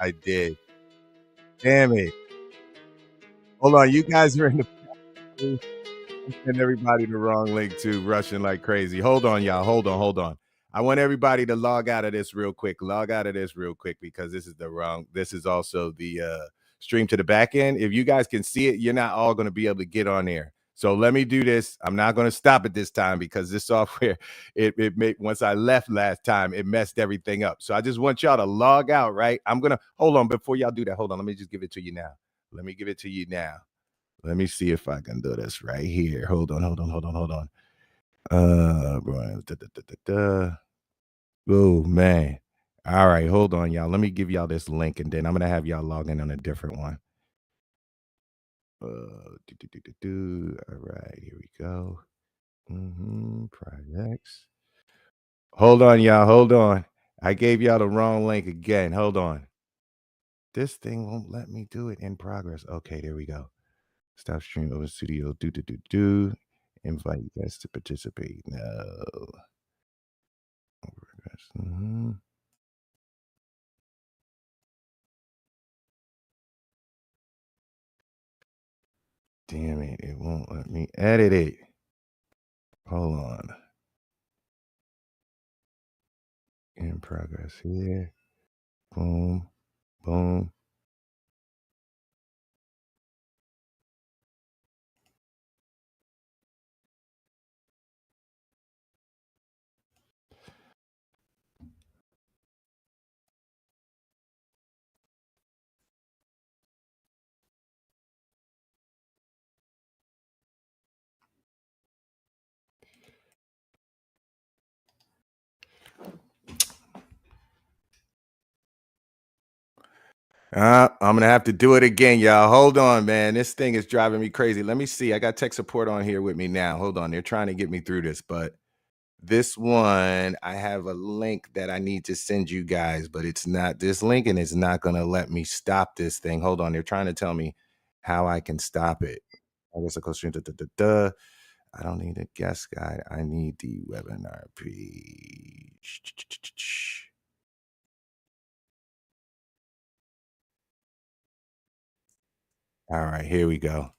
I did. Damn it. Hold on. You guys are in the I'm sending everybody the wrong link too, rushing like crazy. Hold on, y'all. Hold on. I want everybody to log out of this real quick. Log out of this real quick because this is also the stream to the back end. If you guys can see it, you're not all going to be able to get on there. So let me do this. I'm not going to stop it this time because this software, it made once I left last time, it messed everything up. So I just want y'all to log out, right? I'm gonna hold on before y'all do that. Hold on, let me just give it to you now. Let me give it to you now. Let me see if I can do this right here. Hold on. Brian. Oh man. All right, hold on, y'all. Let me give y'all this link, and then I'm gonna have y'all log in on a different one. All right, here we go. Projects. Hold on, y'all. Hold on. I gave y'all the wrong link again. Hold on. This thing won't let me do it in progress. Okay, there we go. Stop stream over studio. Do. Invite you guys to participate. No. Mhm. Damn it. It won't let me edit it. Hold on. In progress here. Boom. Boom. I'm gonna have to do it again, y'all. Hold on, man. This thing is driving me crazy. Let me see. I got tech support on here with me now. Hold on. They're trying to get me through this, but this one, I have a link that I need to send you guys, but it's not this link and it's not gonna let me stop this thing. Hold on. They're trying to tell me how I can stop it. I guess I go straight to. I don't need a guest guide. I need the webinar page. All right, here we go.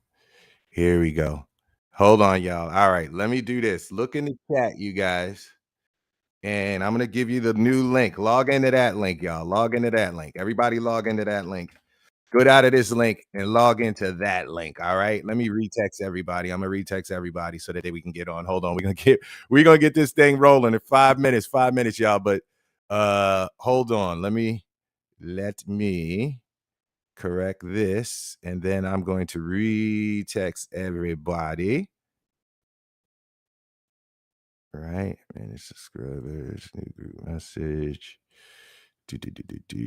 Here we go. Hold on, y'all. All right, let me do this. Look in the chat, you guys, and I'm gonna give you the new link. Log into that link, y'all. Log into that link. Everybody log into that link. Go out of this link and log into that link. All right. Let me retext everybody. I'm gonna retext everybody so that we can get on. Hold on. We're gonna get this thing rolling in 5 minutes. 5 minutes, y'all. But hold on. Let me correct this. And then I'm going to retext everybody. Right. Manage subscribers, new group message. Do, do, do, do, do.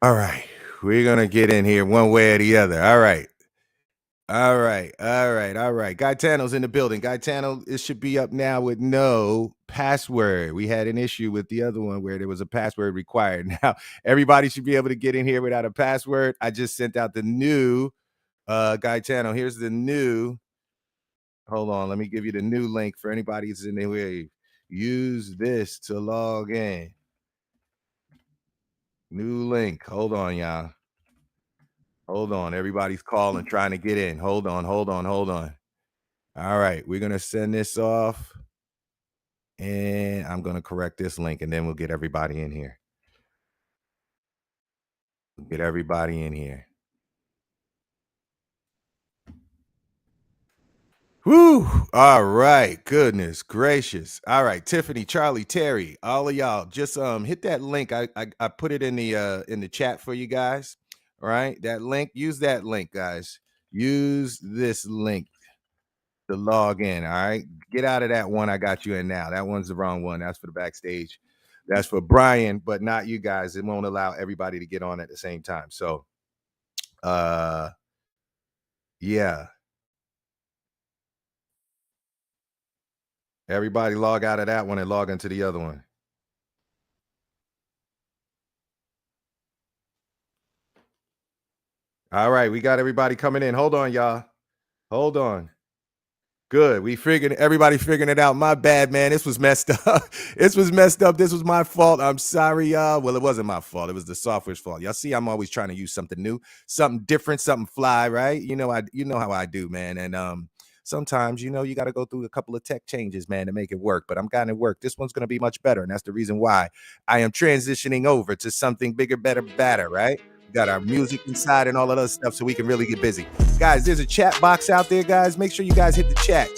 All right. We're gonna get in here one way or the other. All right. All right. Gaetano's in the building. Gaetano, it should be up now with no password. We had an issue with the other one where there was a password required. Now everybody should be able to get in here without a password. I just sent out the new Gaetano. Here's the new. Hold on, let me give you the new link for anybody who's in there. Use this to log in. New link. Hold on, y'all. Hold on. Everybody's calling, trying to get in. Hold on. All right, we're gonna send this off, and I'm gonna correct this link, and then we'll get everybody in here. Get everybody in here. Whoo! All right, goodness gracious. All right, Tiffany, Charlie, Terry, all of y'all, just hit that link. I put it in the chat for you guys. All right, that link. Use that link, guys. Use this link to log in. All right, get out of that one I got you in now. That one's the wrong one. That's for the backstage. That's for Brian, but not you guys. It won't allow everybody to get on at the same time. So, yeah. Everybody log out of that one and log into the other one. All right, we got everybody coming in. Hold on, y'all. Hold on. Good. Everybody figuring it out. My bad, man. This was messed up. This was messed up. This was my fault. I'm sorry, y'all. Well, it wasn't my fault. It was the software's fault. Y'all see, I'm always trying to use something new, something different, something fly, right? You know how I do, man. And sometimes, you got to go through a couple of tech changes, man, to make it work. But I'm glad it worked. This one's going to be much better. And that's the reason why I am transitioning over to something bigger, better, badder, right? Got our music inside and all of that stuff so we can really get busy. Guys, there's a chat box out there, guys. Make sure you guys hit the chat.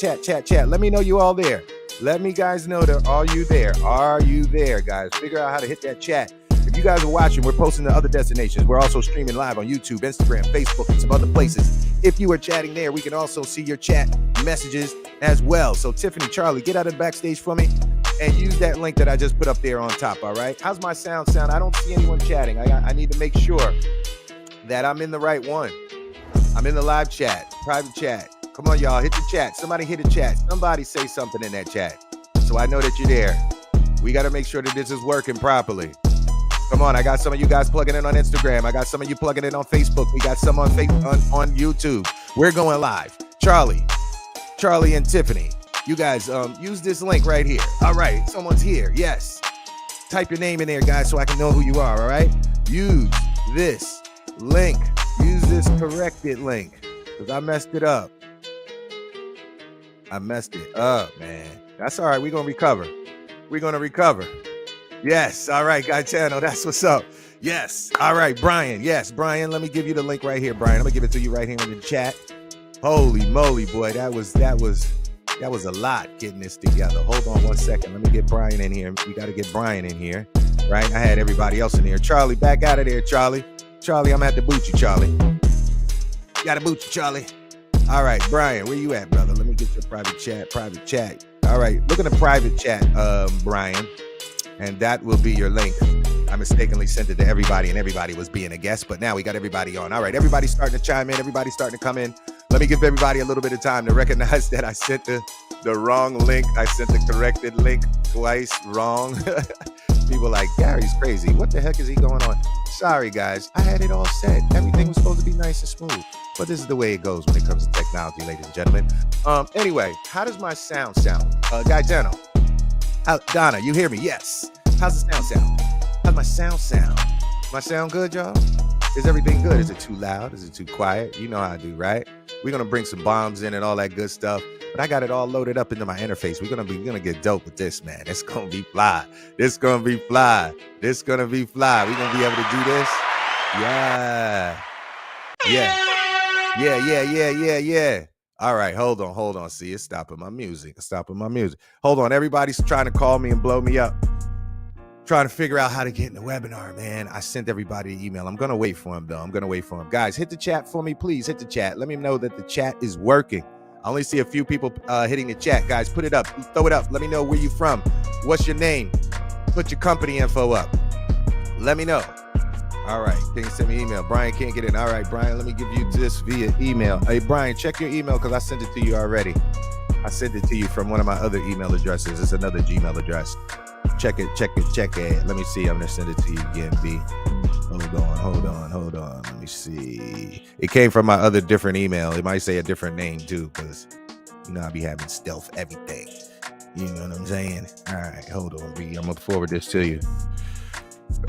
Let me know you all there. Let me guys know that are you there? Are you there, guys? Figure out how to hit that chat. If you guys are watching, we're posting to other destinations. We're also streaming live on YouTube, Instagram, Facebook, and some other places. If you are chatting there, we can also see your chat messages as well. So Tiffany, Charlie, get out of the backstage for me and use that link that I just put up there on top, all right? How's my sound? I don't see anyone chatting. I need to make sure that I'm in the right one. I'm in the live chat, private chat. Come on, y'all, hit the chat. Somebody hit the chat. Somebody say something in that chat so I know that you're there. We got to make sure that this is working properly. Come on, I got some of you guys plugging in on Instagram. I got some of you plugging in on Facebook. We got some on YouTube. We're going live. Charlie and Tiffany, you guys use this link right here. All right, someone's here. Yes. Type your name in there, guys, so I can know who you are, all right? Use this link. Use this corrected link because I messed it up. Man. That's all right. We're going to recover. Yes. All right, Gaetano. That's what's up. Yes. All right, Brian. Yes, Brian, let me give you the link right here, Brian. I'm going to give it to you right here in the chat. Holy moly, boy. That was a lot getting this together. Hold on one second. Let me get Brian in here. We got to get Brian in here, right? I had everybody else in here. Charlie, back out of there, Charlie. Charlie, I'm going to have to boot you, Charlie. Got to boot you, Charlie. All right, Brian, where you at, brother? Let me get your private chat. All right, look at the private chat, Brian, and that will be your link. I mistakenly sent it to everybody, and everybody was being a guest, but now we got everybody on. All right, everybody's starting to chime in. Everybody's starting to come in. Let me give everybody a little bit of time to recognize that I sent the wrong link. I sent the corrected link twice wrong. People like, Gary's crazy. What the heck is he going on? Sorry, guys. I had it all set. Everything was supposed to be nice and smooth. But this is the way it goes when it comes to technology, ladies and gentlemen. Anyway, how does my sound? Gaetano. Donna, you hear me? Yes. How's the sound? How's my sound? My sound good, y'all? Is everything good? Is it too loud? Is it too quiet? You know how I do, right? We're going to bring some bombs in and all that good stuff. But I got it all loaded up into my interface. We're gonna get dope with this, man. It's gonna be fly. We're gonna be able to do this. Yeah. All right, hold on. See, it's stopping my music. Hold on, everybody's trying to call me and blow me up. Trying to figure out how to get in the webinar, man. I sent everybody an email. I'm gonna wait for him, though. Guys, hit the chat for me, please. Hit the chat. Let me know that the chat is working. I only see a few people hitting the chat. Guys, put it up. Throw it up. Let me know where you're from. What's your name? Put your company info up. Let me know. All right. Can you send me an email? Brian can't get in. All right, Brian, let me give you this via email. Hey, Brian, check your email because I sent it to you already. I sent it to you from one of my other email addresses. It's another Gmail address. Check it. Let me see. I'm going to send it to you again, B. Hold on. Let me see. It came from my other different email. It might say a different name too, because I be having stealth everything. You know what I'm saying? All right, hold on, B. I'm gonna forward this to you.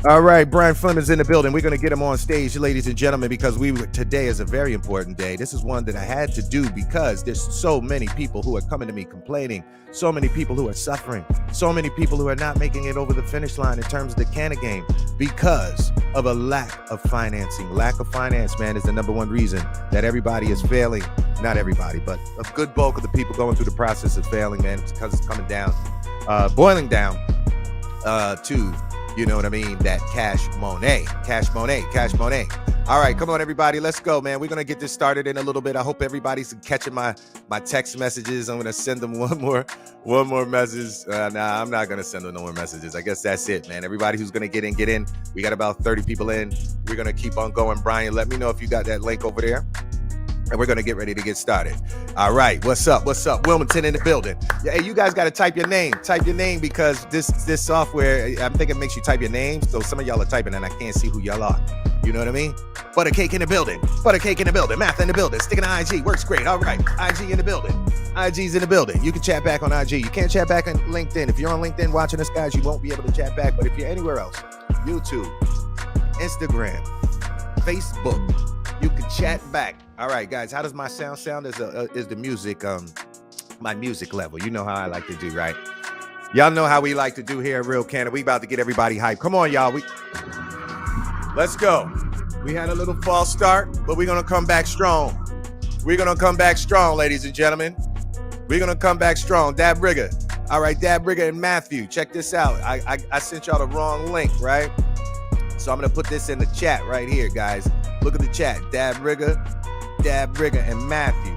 All right, Brian Fleming's in the building. We're going to get him on stage, ladies and gentlemen, because today is a very important day. This is one that I had to do because there's so many people who are coming to me complaining, so many people who are suffering, so many people who are not making it over the finish line in terms of the canna game because of a lack of financing. Lack of finance, man, is the number one reason that everybody is failing. Not everybody, but a good bulk of the people going through the process of failing, man, because it's coming down, boiling down to... You know what I mean? That cash money. All right, come on, everybody. Let's go, man. We're going to get this started in a little bit. I hope everybody's catching my text messages. I'm going to send them one more message. Nah, I'm not going to send them no more messages. I guess that's it, man. Everybody who's going to get in. We got about 30 people in. We're going to keep on going. Brian, let me know if you got that link over there. and we're going to get ready to get started. All right, what's up? What's up? Wilmington in the building. Yeah, hey, you guys got to type your name. Type your name because this software, I think it makes you type your name. So some of y'all are typing and I can't see who y'all are. You know what I mean? Buttercake in the building. Buttercake in the building. Math in the building. Sticking to IG. Works great. All right. IG in the building. IG's in the building. You can chat back on IG. You can't chat back on LinkedIn. If you're on LinkedIn watching us, guys, you won't be able to chat back. But if you're anywhere else, YouTube, Instagram, Facebook, you can chat back. All right, guys. How does my sound is the music, my music level? You know how I like to do, right? Y'all know how we like to do here at Real Canada. We about to get everybody hyped. Come on, y'all. Let's go. We had a little false start, but we're going to come back strong. We're going to come back strong, ladies and gentlemen. We're going to come back strong. Dab Rigger. All right, Dab Rigger and Matthew. Check this out. I sent y'all the wrong link, right? So I'm going to put this in the chat right here, guys. Look at the chat. Dab Rigger, and Matthew.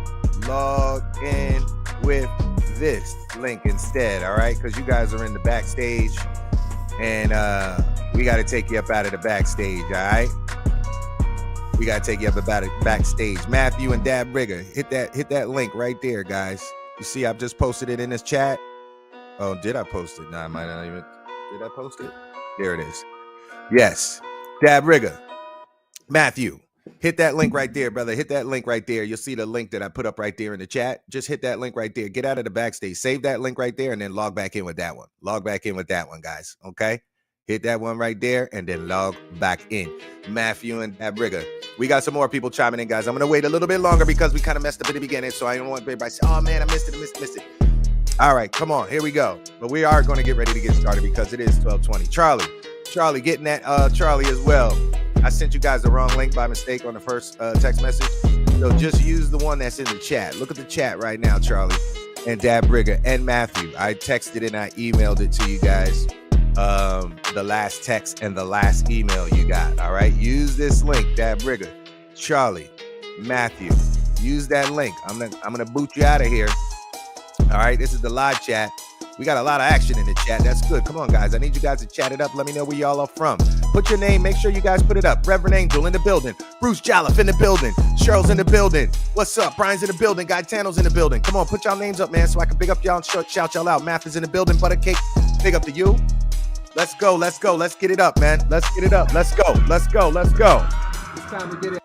Log in with this link instead, all right? Because you guys are in the backstage, and we got to take you up out of the backstage, all right? We got to take you up about it backstage. Matthew and Dab Rigger, hit that link right there, guys. You see, I've just posted it in this chat. Oh, did I post it? No, I might not even. Did I post it? There it is. Yes. Dab Rigger, Matthew, hit that link right there, brother. Hit that link right there. You'll see the link that I put up right there in the chat. Just hit that link right there. Get out of the backstage. Save that link right there and then log back in with that one. Log back in with that one, guys. Okay? Hit that one right there and then log back in. Matthew and Dab Rigger. We got some more people chiming in, guys. I'm going to wait a little bit longer because we kind of messed up at the beginning, so I don't want everybody to say, oh, man, I missed it. All right, come on. Here we go. But we are going to get ready to get started because it is 12:20. Charlie, getting that Charlie as well. I sent you guys the wrong link by mistake on the first text message. So just use the one that's in the chat. Look at the chat right now, Charlie and Dab Rigger and Matthew. I texted and I emailed it to you guys. The last text and the last email you got. All right, use this link. Dab Rigger, Charlie, Matthew, use that link. I'm gonna boot you out of here. All right, this is the live chat. We got a lot of action in the chat. That's good. Come on, guys. I need you guys to chat it up. Let me know where y'all are from. Put your name. Make sure you guys put it up. Reverend Angel in the building. Bruce Jolliffe in the building. Cheryl's in the building. What's up? Brian's in the building. Guy Tano's in the building. Come on, put y'all names up, man, so I can big up y'all and shout y'all out. Math is in the building. Buttercake, big up to you. Let's go. Let's get it up, man. Let's get it up. Let's go. It's time to get it.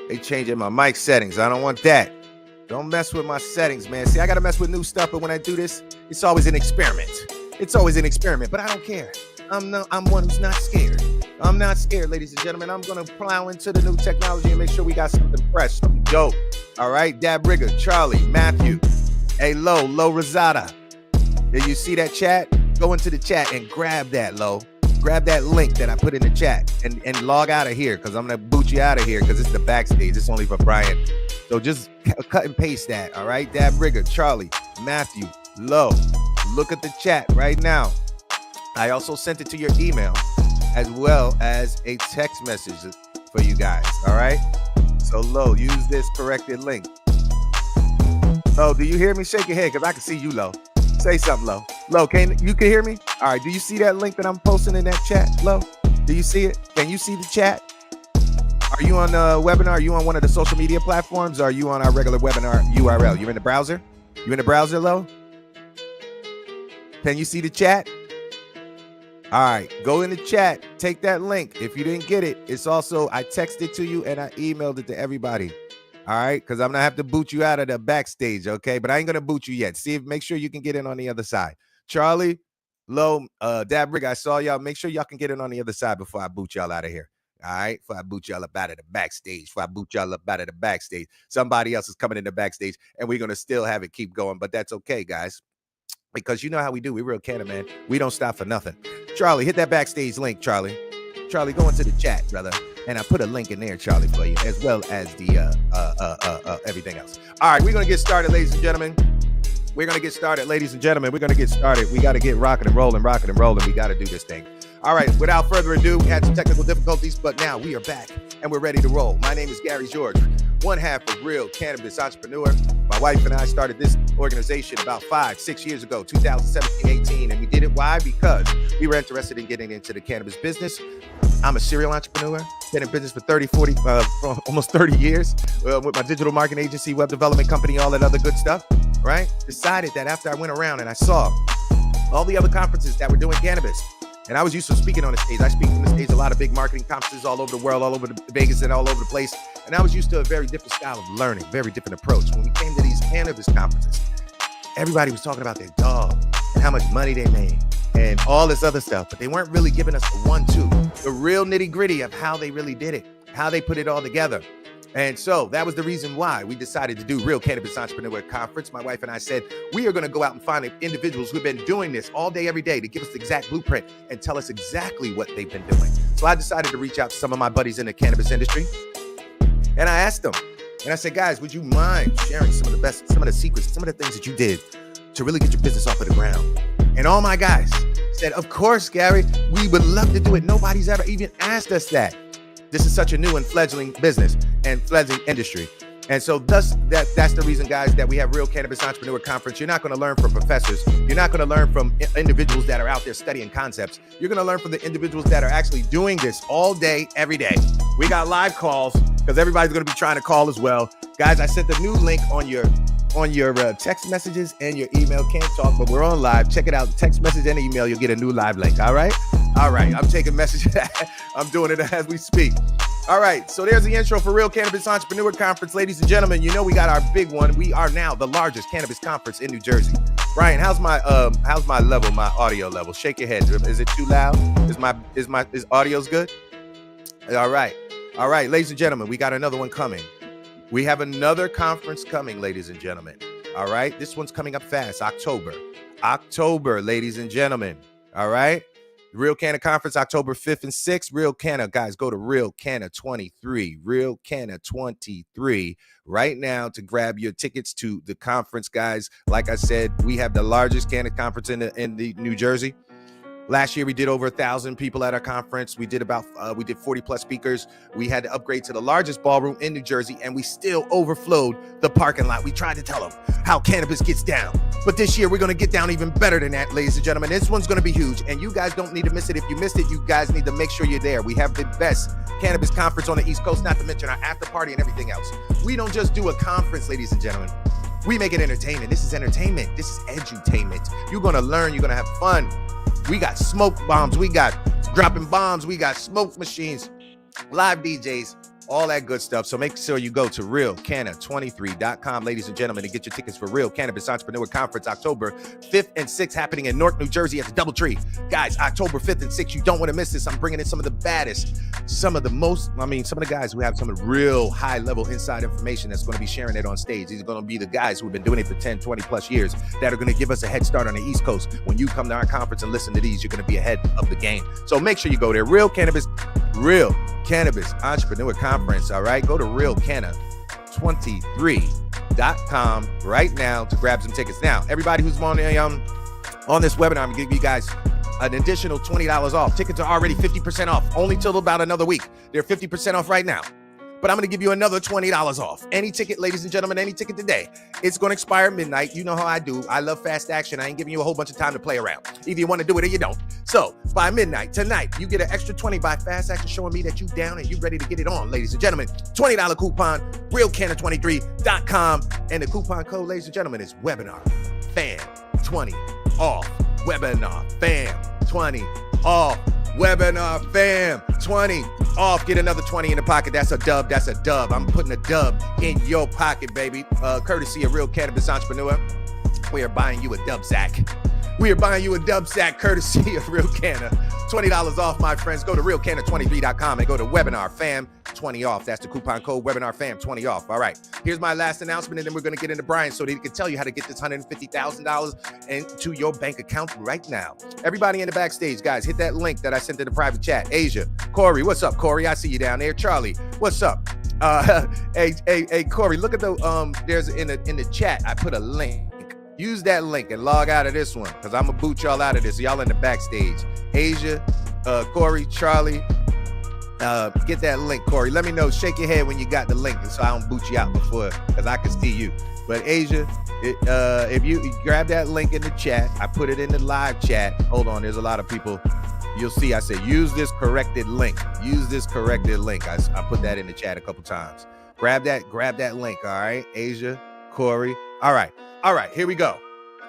They changing my mic settings. I don't want that. Don't mess with my settings, man. See, I got to mess with new stuff, but when I do this, it's always an experiment. But I don't care. I'm one who's not scared. I'm not scared, ladies and gentlemen. I'm going to plow into the new technology and make sure we got something fresh, something dope. All right, Dab Rigger, Charlie, Matthew, hey, Lo Rosada. Did you see that chat? Go into the chat and grab that, Lo. Grab that link that I put in the chat and log out of here because I'm going to boot you out of here because it's the backstage. It's only for Brian. So just cut and paste that, all right? Dab Rigger, Charlie, Matthew, Lo. Look at the chat right now. I also sent it to your email as well as a text message for you guys, all right? So, Lo, use this corrected link. Lo, do you hear me? Shake your head because I can see you, Lo. Say something, Lo. Lo, you can hear me? All right, do you see that link that I'm posting in that chat, Lo? Do you see it? Can you see the chat? Are you on the webinar? Are you on one of the social media platforms? Or are you on our regular webinar URL? You're in the browser? You in the browser, Lo? Can you see the chat? All right, go in the chat, take that link. If you didn't get it, it's also, I texted to you and I emailed it to everybody. All right, because I'm gonna have to boot you out of the backstage, okay? But I ain't gonna boot you yet. Make sure you can get in on the other side. Charlie, Lo, Dab Rigger, I saw y'all. Make sure y'all can get in on the other side before I boot y'all out of here. All right, before I boot y'all up out of the backstage. Somebody else is coming in the backstage, and we're gonna still have it keep going, but that's okay, guys. Because you know how we do. We Real Canada, man. We don't stop for nothing. Charlie, hit that backstage link, Charlie. Charlie, go into the chat, brother. And I put a link in there, Charlie, for you, as well as the everything else. All right, we're going to get started, ladies and gentlemen. We got to get started. We got to get rocking and rolling. We got to do this thing. All right, without further ado, we had some technical difficulties, but now we are back and we're ready to roll. My name is Gary George, one half of Real Cannabis Entrepreneur. My wife and I started this organization about 5-6 years ago, 2017-18, and we did it. Why? Because we were interested in getting into the cannabis business. I'm a serial entrepreneur, been in business for almost 30 years with my digital marketing agency, web development company, all that other good stuff, right? Decided that after I went around and I saw all the other conferences that were doing cannabis, and I was used to speaking on the stage. I speak on the stage a lot of big marketing conferences all over the world, all over Vegas and all over the place. And I was used to a very different style of learning, very different approach. When we came to these cannabis conferences, everybody was talking about their dog and how much money they made and all this other stuff, but they weren't really giving us the 1-2, the real nitty gritty of how they really did it, how they put it all together. And so that was the reason why we decided to do Real Cannabis Entrepreneur Conference. My wife and I said, we are going to go out and find individuals who've been doing this all day, every day to give us the exact blueprint and tell us exactly what they've been doing. So I decided to reach out to some of my buddies in the cannabis industry. And I asked them, and I said, guys, would you mind sharing some of the secrets, some of the things that you did to really get your business off of the ground? And all my guys said, of course, Gary, we would love to do it. Nobody's ever even asked us that. This is such a new and fledgling business and fledgling industry. And so that's the reason, guys, that we have Real Cannabis Entrepreneur Conference. You're not going to learn from professors. You're not going to learn from individuals that are out there studying concepts. You're going to learn from the individuals that are actually doing this all day, every day. We got live calls because everybody's going to be trying to call as well. Guys, I sent the new link on your text messages and your email. Can't talk, but we're on live. Check it out. Text message and email. You'll get a new live link. All right. I'm taking messages. I'm doing it as we speak. All right. So there's the intro for Real Cannabis Entrepreneur Conference. Ladies and gentlemen, you know we got our big one. We are now the largest cannabis conference in New Jersey. Brian, how's my level, my audio level? Shake your head. Is it too loud? Is audio's good? All right. Ladies and gentlemen, we got another one coming. We have another conference coming, ladies and gentlemen. All right. This one's coming up fast. October, ladies and gentlemen. All right. Real Canna Conference, October 5th and 6th. Real Canna, guys, go to Real Canna 23. Real Canna 23 right now to grab your tickets to the conference, guys. Like I said, we have the largest cannabis conference in the New Jersey. Last year, we did over 1,000 people at our conference. We did 40 plus speakers. We had to upgrade to the largest ballroom in New Jersey, and we still overflowed the parking lot. We tried to tell them how cannabis gets down. But this year, we're going to get down even better than that, ladies and gentlemen. This one's going to be huge, and you guys don't need to miss it. If you missed it, you guys need to make sure you're there. We have the best cannabis conference on the East Coast, not to mention our after party and everything else. We don't just do a conference, ladies and gentlemen. We make it entertainment. This is entertainment. This is edutainment. You're going to learn. You're going to have fun. We got smoke bombs. We got dropping bombs. We got smoke machines, live DJs, all that good stuff. So make sure you go to realcanna23.com, ladies and gentlemen, and get your tickets for Real Cannabis Entrepreneur Conference, October 5th and 6th, happening in Newark, New Jersey at the DoubleTree. Guys, October 5th and 6th, you don't want to miss this. I'm bringing in some of the baddest, some of the guys who have some of the real high-level inside information that's going to be sharing it on stage. These are going to be the guys who have been doing it for 10, 20 plus years that are going to give us a head start on the East Coast. When you come to our conference and listen to these, you're going to be ahead of the game. So make sure you go there. Real Cannabis Entrepreneur Conference. All right, go to realcanna23.com right now to grab some tickets. Now, everybody who's on this webinar, I'm gonna give you guys an additional $20 off. Tickets are already 50% off, only till about another week. They're 50% off right now. But I'm going to give you another $20 off. Any ticket, ladies and gentlemen, any ticket today. It's going to expire at midnight. You know how I do. I love fast action. I ain't giving you a whole bunch of time to play around. Either you want to do it or you don't. So by midnight tonight, you get an extra 20 by fast action showing me that you down and you ready to get it on, ladies and gentlemen. $20 coupon, realcanna23.com. And the coupon code, ladies and gentlemen, is webinar fam 20 off. Webinar fam 20 off. Webinar fam 20 off. Get another 20 in the pocket. That's a dub. I'm putting a dub in your pocket, baby. Courtesy of Real Cannabis Entrepreneur. We are buying you a dub sack. Courtesy of Real Canna. $20 off, my friends. Go to realcanna23.com and go to webinar fam 20 off. That's the coupon code, webinar fam 20 off. All right. Here's my last announcement, and then we're going to get into Brian so that he can tell you how to get this $150,000 into your bank account right now. Everybody in the backstage, guys, hit that link that I sent in the private chat. Asia, Corey, what's up, Corey? I see you down there. Charlie, what's up? Hey, Corey, look at the there's in the chat. I put a link. Use that link and log out of this one because I'm gonna boot y'all out of this. Y'all in the backstage. Asia, Corey, Charlie, get that link, Corey. Let me know. Shake your head when you got the link so I don't boot you out before, because I can see you. But Asia, if you grab that link in the chat, I put it in the live chat. Hold on, there's a lot of people. You'll see I said, use this corrected link. Use this corrected link. I put that in the chat a couple times. Grab that link, all right? Asia, Corey. All right, here we go.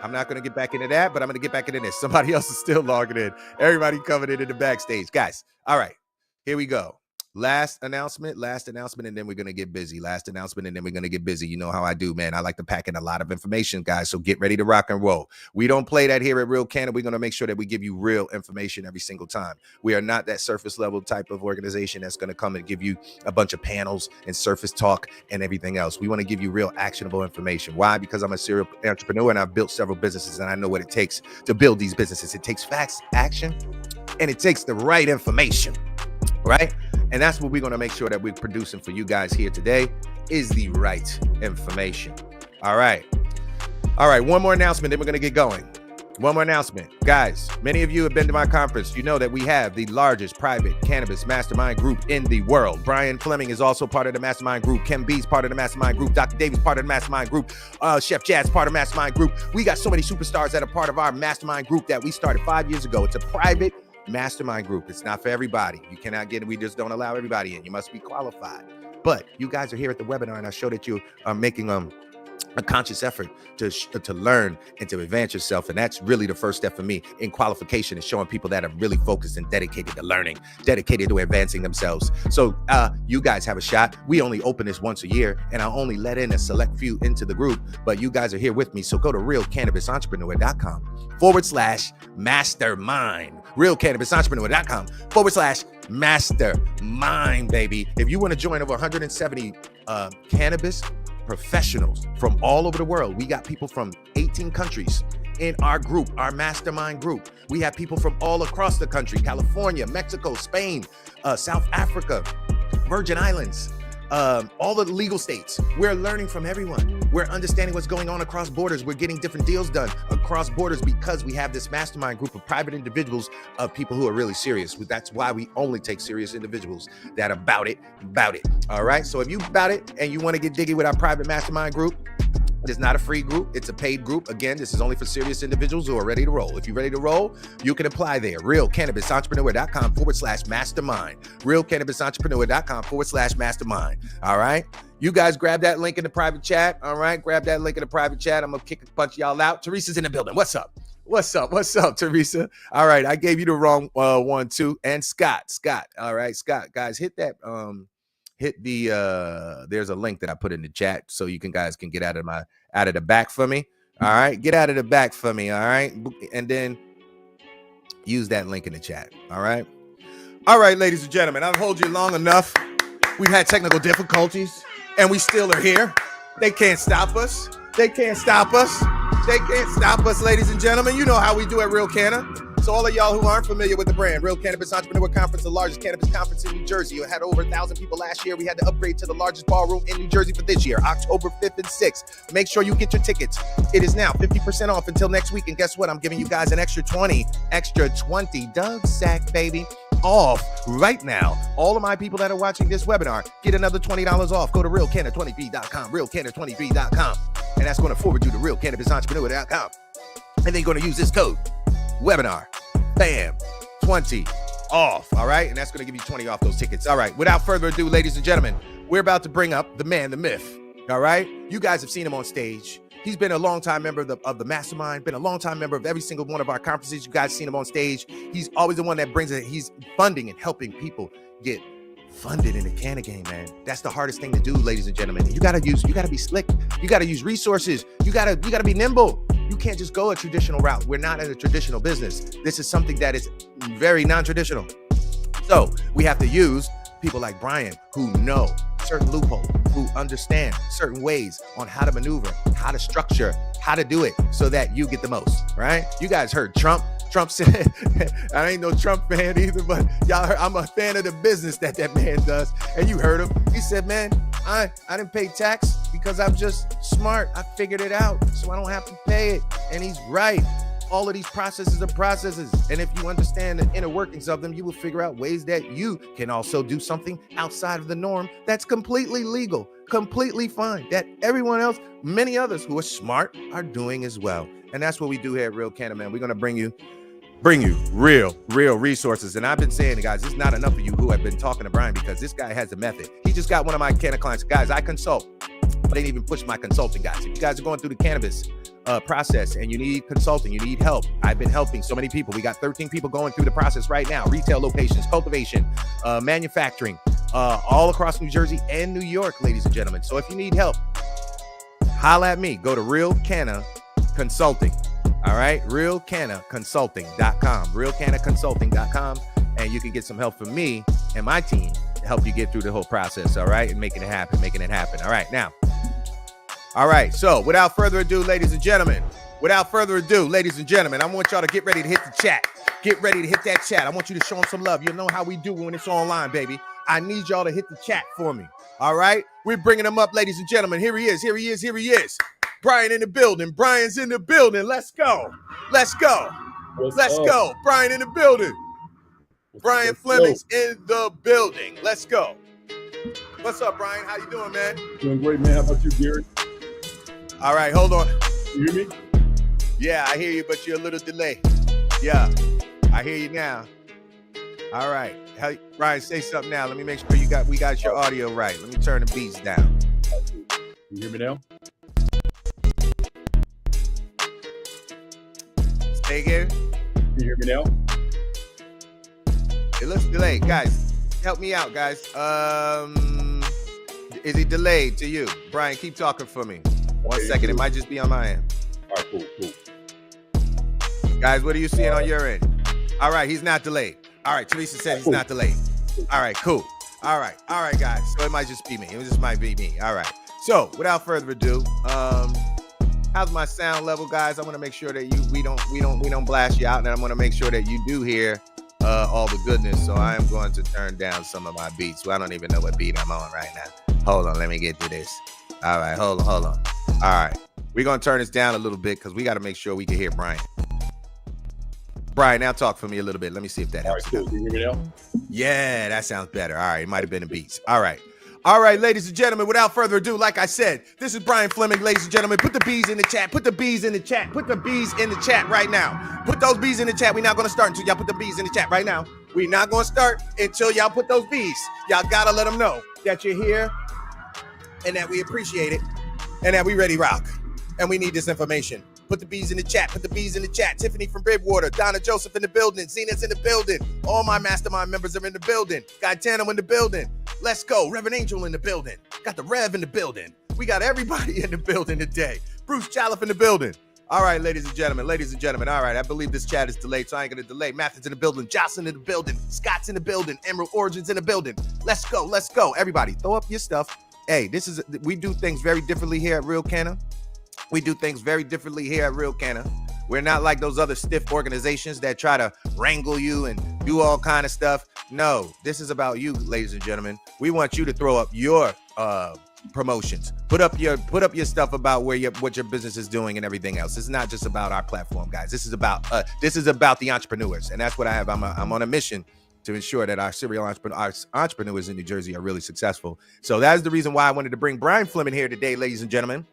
I'm not going to get back into that, but I'm going to get back into this. Somebody else is still logging in. Everybody coming in the backstage. Guys, all right, here we go. Last announcement, and then we're going to get busy. Last announcement, and then we're going to get busy. You know how I do, man. I like to pack in a lot of information, guys, so get ready to rock and roll. We don't play that here at Real Canada. We're going to make sure that we give you real information every single time. We are not that surface level type of organization that's going to come and give you a bunch of panels and surface talk and everything else. We want to give you real actionable information. Why? Because I'm a serial entrepreneur and I've built several businesses, and I know what it takes to build these businesses. It takes facts, action, and it takes the right information, right? And that's what we're going to make sure that we're producing for you guys here today is the right information. All right. One more announcement, then we're going to get going. One more announcement. Guys, many of you have been to my conference. You know that we have the largest private cannabis mastermind group in the world. Brian Fleming is also part of the mastermind group. Ken B's part of the mastermind group. Dr. Davis part of the mastermind group. Chef Jazz part of the mastermind group. We got so many superstars that are part of our mastermind group that we started 5 years ago. It's a private mastermind group. It's not for everybody. You cannot get it. We just don't allow everybody in. You must be qualified. But you guys are here at the webinar, and I show that you are making a conscious effort to learn and to advance yourself. And that's really the first step for me in qualification, is showing people that are really focused and dedicated to learning, dedicated to advancing themselves. So you guys have a shot. We only open this once a year, and I'll only let in a select few into the group, but you guys are here with me. So go to realcannabisentrepreneur.com/mastermind. realcannabisentrepreneur.com/mastermind, baby. If you want to join over 170 cannabis professionals from all over the world. We got people from 18 countries in our group, our mastermind group. We have people from all across the country: California, Mexico, Spain, South Africa, Virgin Islands, all the legal states. We're learning from everyone. We're understanding what's going on across borders. We're getting different deals done across borders because we have this mastermind group of private individuals, of people who are really serious. That's why we only take serious individuals that are about it. All right. So if you about it and you want to get diggy with our private mastermind group, it's not a free group. It's a paid group. Again, this is only for serious individuals who are ready to roll. If you're ready to roll, you can apply there. realcannabisentrepreneur.com/mastermind. realcannabisentrepreneur.com/mastermind. All right. You guys grab that link in the private chat. All right. Grab that link in the private chat. I'm going to kick a bunch of y'all out. Teresa's in the building. What's up? What's up, Teresa? All right. I gave you the wrong one, too. And Scott. All right. Scott, guys, hit that. Hit the there's a link that I put in the chat so you guys can get out of the back for me. All right, get out of the back for me. All right, and then use that link in the chat. All right, ladies and gentlemen, I've hold you long enough. We've had technical difficulties, and we still are here. They can't stop us. Ladies and gentlemen. You know how we do at Real Canna. So all of y'all who aren't familiar with the brand, Real Cannabis Entrepreneur Conference, the largest cannabis conference in New Jersey. We had over 1,000 people last year. We had to upgrade to the largest ballroom in New Jersey for this year, October 5th and 6th. Make sure you get your tickets. It is now 50% off until next week. And guess what? I'm giving you guys an extra 20 Doug Sack, baby, off right now. All of my people that are watching this webinar, get another $20 off. Go to realcanna20b.com, realcanna20b.com. And that's going to forward you to realcannabisentrepreneur.com. And then you're going to use this code, webinar, bam, 20 off. All right. And that's going to give you 20 off those tickets. All right. Without further ado, ladies and gentlemen, we're about to bring up the man, the myth. All right. You guys have seen him on stage. He's been a longtime member of the mastermind, been a longtime member of every single one of our conferences. You guys seen him on stage. He's always the one that brings it. He's funding and helping people get funded in the canna game, man. That's the hardest thing to do, ladies and gentlemen. You gotta be slick. You gotta use resources. You gotta be nimble. You can't just go a traditional route. We're not in a traditional business. This is something that is very non-traditional. So we have to use people like Brian who know certain loopholes, who understand certain ways on how to maneuver, how to structure, how to do it so that you get the most, right? You guys heard Trump. Trump said, I ain't no Trump fan either, but y'all heard, I'm a fan of the business that man does. And you heard him. He said, man, I didn't pay tax because I'm just smart. I figured it out, so I don't have to pay it. And he's right. all of these processes are processes. And if you understand the inner workings of them, you will figure out ways that you can also do something outside of the norm that's completely legal, completely fine, that everyone else, many others who are smart are doing as well. And that's what we do here at Real Canna, man. We're going to bring you real resources. And I've been saying, guys, it's not enough of you who have been talking to Brian, because this guy has a method. He just got one of my Canna clients. Guys, I consult. I didn't even push my consulting, guys. If you guys are going through the cannabis process and you need consulting, you need help, I've been helping so many people. We got 13 people going through the process right now. Retail locations, cultivation, manufacturing, all across New Jersey and New York, ladies and gentlemen. So if you need help, holla at me. Go to Real Canna Consulting. All right, realcannaconsulting.com, realcannaconsulting.com, and you can get some help from me and my team to help you get through the whole process, all right, and making it happen. All right, now, all right, so without further ado, ladies and gentlemen, I want y'all to get ready to hit the chat. Get ready to hit that chat. I want you to show them some love. You know how we do when it's online, baby. I need y'all to hit the chat for me, all right? We're bringing them up, ladies and gentlemen. Here he is. Brian in the building. Brian's in the building. Let's go. Let's go. Brian in the building. Brian Fleming's in the building. Let's go. What's up, Brian? How you doing, man? Doing great, man. How about you, Gary? All right, hold on. You hear me? Yeah, I hear you, but you're a little delayed. Yeah, I hear you now. All right. Brian, say something now. Let me make sure we got your audio right. Let me turn the beats down. You hear me now? Say again. Can you hear me now? It looks delayed. Guys, help me out, guys. Is it delayed to you? Brian, keep talking for me. One second. It might just be on my end. All right, cool. Guys, what are you seeing on your end? All right, he's not delayed. All right, Teresa said he's not delayed. All right, cool. All right, guys. So it might just be me. It just might be me. All right. So without further ado, how's my sound level, guys? I want to make sure that we don't blast you out, and I want to make sure that you do hear all the goodness. So I am going to turn down some of my beats. Well, I don't even know what beat I'm on right now. Hold on, let me get to this. All right, hold on. All right, we're gonna turn this down a little bit because we got to make sure we can hear Brian. Brian, now talk for me a little bit. Let me see if that helps. All right, cool. Can you hear me now? Yeah, that sounds better. All right, it might have been the beats. All right, ladies and gentlemen, without further ado, like I said, this is Brian Fleming, ladies and gentlemen. Put the bees in the chat. Put the bees in the chat right now. Put those bees in the chat. We're not going to start until y'all put the bees in the chat right now. We're not going to start until y'all put those bees. Y'all got to let them know that you're here and that we appreciate it and that we ready rock. And we need this information. Put the bees in the chat. Tiffany from Bridgewater, Donna Joseph in the building, Zena's in the building. All my mastermind members are in the building. Got Tano in the building. Let's go. Reverend Angel in the building. Got the Rev in the building. We got everybody in the building today. Bruce Chaliff in the building. All right, ladies and gentlemen. All right, I believe this chat is delayed, so I ain't going to delay. Matthew's in the building. Jocelyn in the building. Scott's in the building. Emerald Origins in the building. Let's go. Everybody, throw up your stuff. Hey, we do things very differently here at Real Canna. We're not like those other stiff organizations that try to wrangle you and do all kind of stuff. No, this is about you, ladies and gentlemen. We want you to throw up your promotions. Put up your stuff about what your business is doing and everything else. It's not just about our platform, guys. This is about the entrepreneurs, and that's what I have. I'm on a mission to ensure that our serial entrepreneurs in New Jersey are really successful. So that is the reason why I wanted to bring Brian Fleming here today, ladies and gentlemen,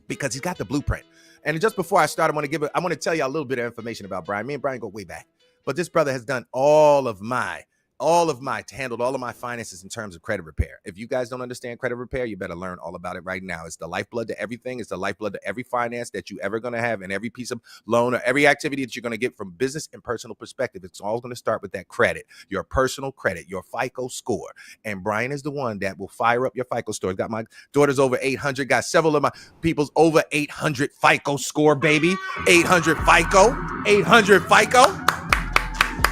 because he's got the blueprint. And just before I start, I want to tell you a little bit of information about Brian. Me and Brian go way back, but this brother has done handled all of my finances in terms of credit repair. If you guys don't understand credit repair, you better learn all about it right now. It's the lifeblood to everything. It's the lifeblood to every finance that you ever going to have, and every piece of loan or every activity that you're going to get from business and personal perspective. It's all going to start with that credit, your personal credit, your FICO score. And Brian is the one that will fire up your FICO score. Got my daughter's over 800, got several of my people's over 800 FICO score, baby. 800 FICO.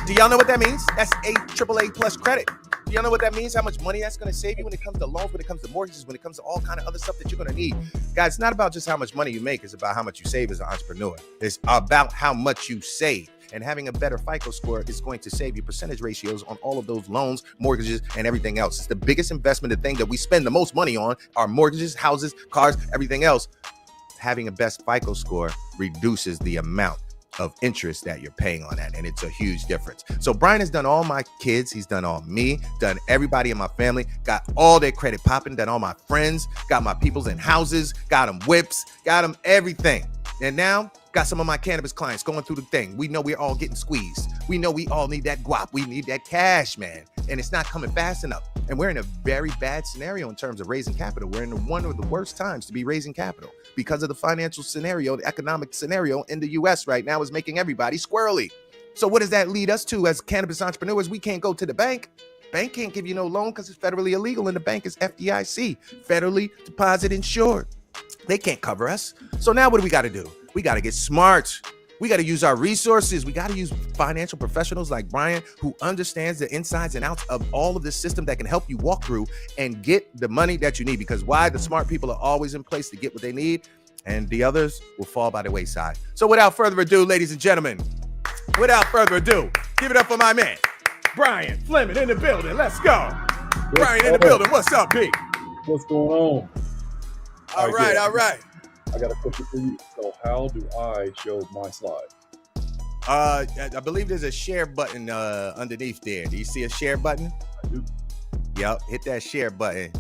Do y'all know what that means? That's AAA plus credit. Do y'all know what that means? How much money that's going to save you when it comes to loans, when it comes to mortgages, when it comes to all kind of other stuff that you're going to need. Guys, it's not about just how much money you make. It's about how much you save as an entrepreneur. It's about how much you save. And having a better FICO score is going to save you percentage ratios on all of those loans, mortgages, and everything else. It's the biggest investment, the thing that we spend the most money on are mortgages, houses, cars, everything else. Having a best FICO score reduces the amount of interest that you're paying on that. And it's a huge difference. So Brian has done all my kids. He's done all me, done everybody in my family, got all their credit popping, done all my friends, got my peoples in houses, got them whips, got them everything. And now got some of my cannabis clients going through the thing. We know we're all getting squeezed. We know we all need that guap. We need that cash, man. And it's not coming fast enough. And we're in a very bad scenario in terms of raising capital. We're in one of the worst times to be raising capital because of the financial scenario, the economic scenario in the US right now is making everybody squirrely. So what does that lead us to as cannabis entrepreneurs? We can't go to the bank. Bank can't give you no loan because it's federally illegal, and the bank is FDIC, federally deposit insured. They can't cover us. So now what do we got to do? We got to get smart. We got to use our resources. We got to use financial professionals like Brian, who understands the insides and outs of all of this system that can help you walk through and get the money that you need. Because why? The smart people are always in place to get what they need, and the others will fall by the wayside. So without further ado, ladies and gentlemen, without further ado, give it up for my man, Brian Fleming in the building. Let's go. Brian in the building. What's up, B? What's going on? All right. I got a question for you. So how do I show my slide? I believe there's a share button underneath there. Do you see a share button? I do. Yep, hit that share button.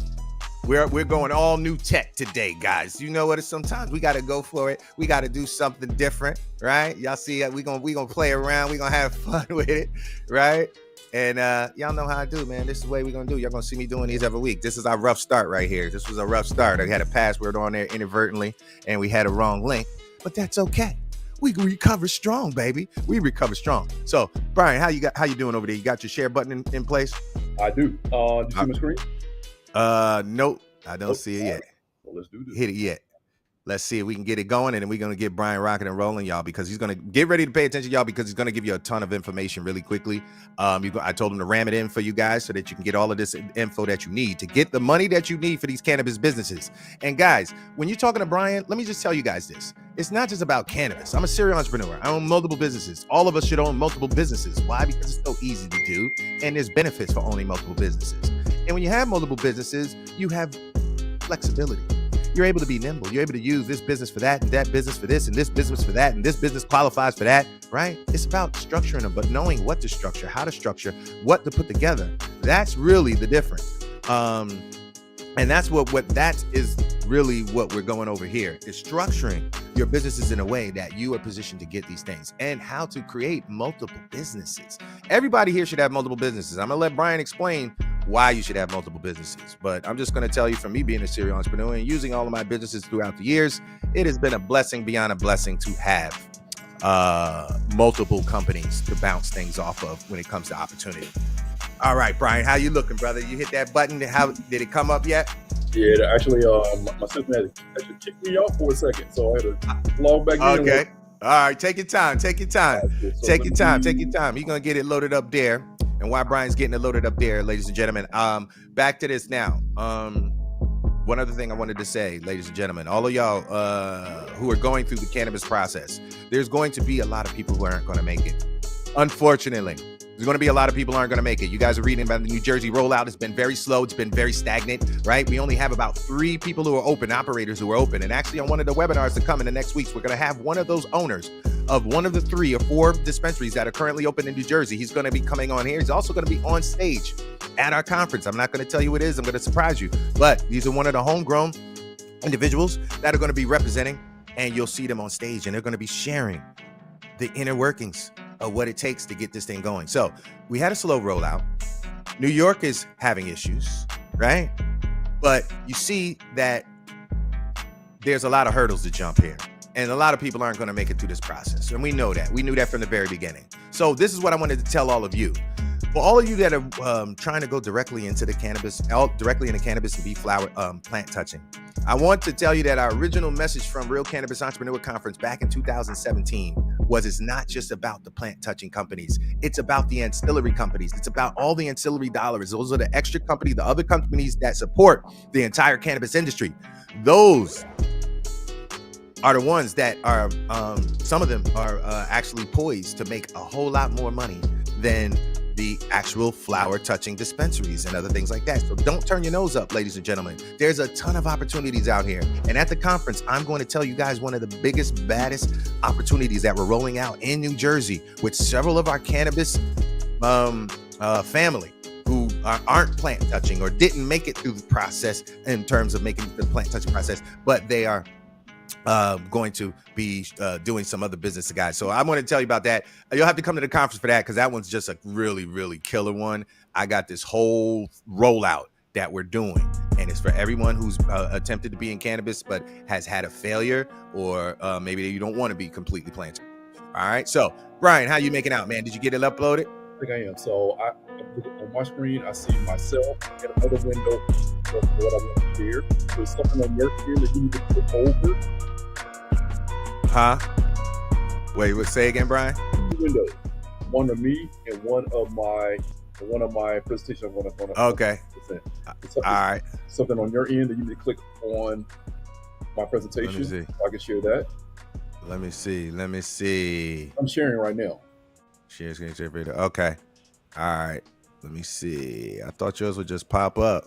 We're going all new tech today, guys. You know what? Sometimes we got to go for it. We got to do something different, right? Y'all see, we gonna play around. We gonna have fun with it, right? And y'all know how I do, man. This is the way we're gonna do. Y'all gonna see me doing these every week. This is our rough start right here. This was a rough start. I had a password on there inadvertently, and we had a wrong link, but that's okay. We recover strong, baby. We recover strong. So, Brian, how you doing over there? You got your share button in place? I do. Did you see my screen? Nope, I don't see it yet. Well, let's do this. Hit it yet. Let's see if we can get it going, and then we're going to get Brian rocking and rolling, y'all, because he's going to get ready to pay attention, y'all, because he's going to give you a ton of information really quickly. I told him to ram it in for you guys so that you can get all of this info that you need to get the money that you need for these cannabis businesses. And guys, when you're talking to Brian, let me just tell you guys this. It's not just about cannabis. I'm a serial entrepreneur. I own multiple businesses. All of us should own multiple businesses. Why? Because it's so easy to do, and there's benefits for owning multiple businesses. And when you have multiple businesses, you have flexibility. You're able to be nimble. You're able to use this business for that, and that business for this, and this business for that, and this business qualifies for that, right? It's about structuring them, but knowing what to structure, how to structure, what to put together. That's really the difference. And that's what that is really what we're going over here, is structuring your businesses in a way that you are positioned to get these things, and how to create multiple businesses. Everybody here should have multiple businesses. I'm gonna let Brian explain why you should have multiple businesses, but I'm just going to tell you, from me being a serial entrepreneur and using all of my businesses throughout the years, it has been a blessing beyond a blessing to have multiple companies to bounce things off of when it comes to opportunity. All right, Brian, how you looking, brother? You hit that button. How did it come up yet? Yeah, actually, my system had to kick me off for a second, so I had to log back in. Okay. All right, take your time. Take your time. Take your time. You're going to get it loaded up there. And while Brian's getting it loaded up there, ladies and gentlemen, back to this now. One other thing I wanted to say, ladies and gentlemen, all of y'all who are going through the cannabis process, there's going to be a lot of people who aren't going to make it. Unfortunately, there's going to be a lot of people who aren't going to make it. You guys are reading about the New Jersey rollout. It's been very slow. It's been very stagnant, right? We only have about 3 people who are open, operators who are open. And actually, on one of the webinars to come in the next weeks, we're going to have one of those owners of one of the 3 or 4 dispensaries that are currently open in New Jersey. He's going to be coming on here. He's also going to be on stage at our conference. I'm not going to tell you what it is. I'm going to surprise you. But these are one of the homegrown individuals that are going to be representing, and you'll see them on stage, and they're going to be sharing the inner workings of what it takes to get this thing going. So we had a slow rollout. New York is having issues, right? But you see that there's a lot of hurdles to jump here, and a lot of people aren't going to make it through this process. And we know that. We knew that from the very beginning. So this is what I wanted to tell all of you. For all of you that are trying to go directly into the cannabis, and be flower plant touching, I want to tell you that our original message from Real Cannabis Entrepreneur Conference back in 2017 was, it's not just about the plant touching companies. It's about the ancillary companies. It's about all the ancillary dollars. Those are the extra companies, the other companies that support the entire cannabis industry. Those are the ones that are, some of them are actually poised to make a whole lot more money than the actual flower touching dispensaries and other things like that. So don't turn your nose up, ladies and gentlemen. There's a ton of opportunities out here. And at the conference, I'm going to tell you guys one of the biggest, baddest opportunities that we're rolling out in New Jersey with several of our cannabis family who aren't plant touching or didn't make it through the process in terms of making the plant touching process, but they are going to be doing some other business, guys. So I'm going to tell you about that. You'll have to come to the conference for that, because that one's just a really, really killer one. I got this whole rollout that we're doing, and it's for everyone who's attempted to be in cannabis but has had a failure, or maybe you don't want to be completely planted. All right. So Brian, how you making out, man? Did you get it uploaded? I think I am. So on my screen, I see myself in another window of what I want to share. There's something on your screen that you need to click over. Huh? Wait, say again, Brian? Two windows, one of me and one of my presentation. I'm gonna okay. All right. Something on your end that you need to click on my presentation. So I can share that. Let me see. I'm sharing right now. Share screen, share video. Okay. All right. Let me see. I thought yours would just pop up.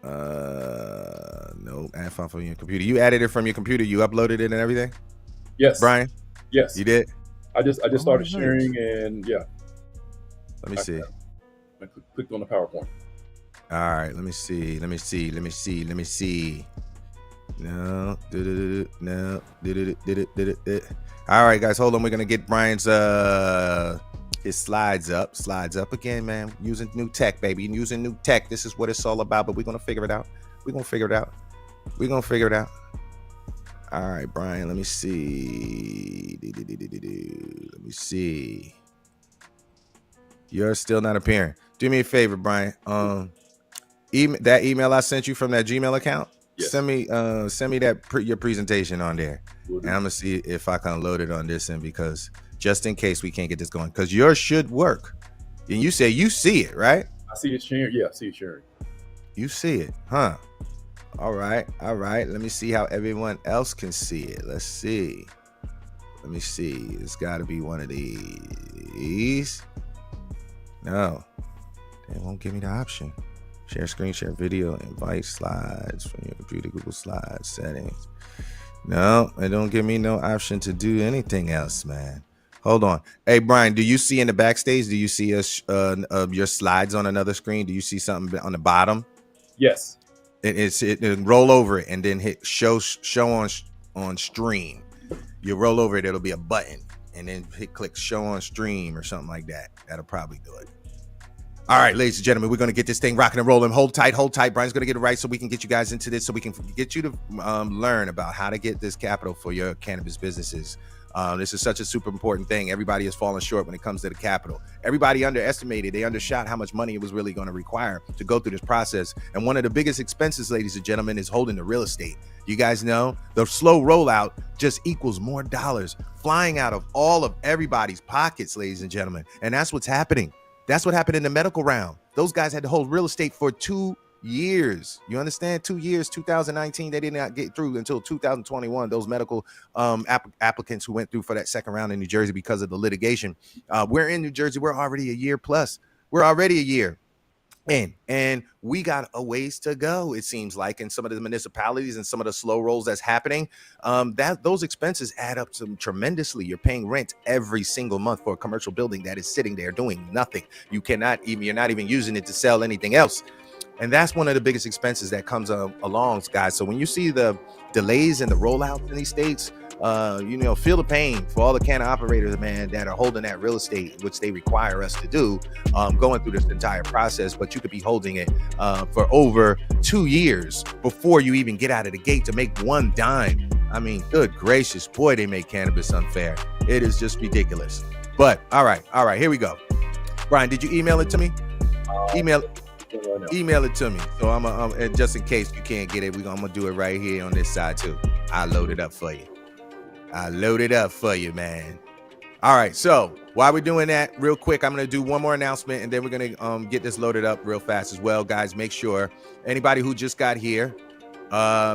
No, add file from your computer. You added it from your computer. You uploaded it and everything. Yes, Brian. Yes, you did. I just started sharing, and yeah. Let me see. I clicked on the PowerPoint. All right. Let me see. No. All right, guys. Hold on. We're gonna get Brian's his slides up again, man. Using new tech, baby. Using new tech. This is what it's all about. But we're gonna figure it out. All right, Brian. Let me see. You're still not appearing. Do me a favor, Brian. That email I sent you from that Gmail account. Yes. Send me your presentation on there, and I'm gonna see if I can load it on this end, because just in case we can't get this going, because yours should work. And you say you see it, right? I see it sharing. Yeah, I see it sharing. You see it, huh? All right. Let me see how everyone else can see it. Let's see. Let me see. It's got to be one of these. No, they won't give me the option. Share screen, share video, invite slides from your computer, Google Slides, settings. No, it don't give me no option to do anything else, man. Hold on. Hey, Brian, do you see in the backstage, do you see your slides on another screen? Do you see something on the bottom? Yes. It roll over it and then hit show on stream. You roll over it, it'll be a button, and then click show on stream or something like that. That'll probably do it. All right, ladies and gentlemen, we're going to get this thing rocking and rolling. Hold tight. Brian's going to get it right so we can get you guys into this, so we can get you to learn about how to get this capital for your cannabis businesses. This is such a super important thing. Everybody has fallen short when it comes to the capital. Everybody underestimated. They undershot how much money it was really going to require to go through this process. And one of the biggest expenses, ladies and gentlemen, is holding the real estate. You guys know the slow rollout just equals more dollars flying out of all of everybody's pockets, ladies and gentlemen. And that's what's happening. That's what happened in the medical realm. Those guys had to hold real estate for 2 years. You understand? 2 years, 2019, they did not get through until 2021. Those medical applicants who went through for that second round in New Jersey because of the litigation. We're in New Jersey. We're already a year plus. We're already a year in, and we got a ways to go, it seems like, in some of the municipalities and some of the slow rolls that's happening. Those expenses add up to tremendously. You're paying rent every single month for a commercial building that is sitting there doing nothing. You're not even using it to sell anything else. And that's one of the biggest expenses that comes along, guys. So when you see the delays in the rollouts in these states, feel the pain for all the canna operators, man, that are holding that real estate, which they require us to do, going through this entire process. But you could be holding it for over 2 years before you even get out of the gate to make one dime. I mean, good gracious, boy, they make cannabis unfair. It is just ridiculous. But all right, here we go. Brian, did you email it to me? Email it to me. So I'm just in case you can't get it, I'm gonna do it right here on this side too. I'll load it up for you. Man. All right, so while we're doing that, real quick, I'm gonna do one more announcement, and then we're gonna get this loaded up real fast as well. Guys, make sure anybody who just got here,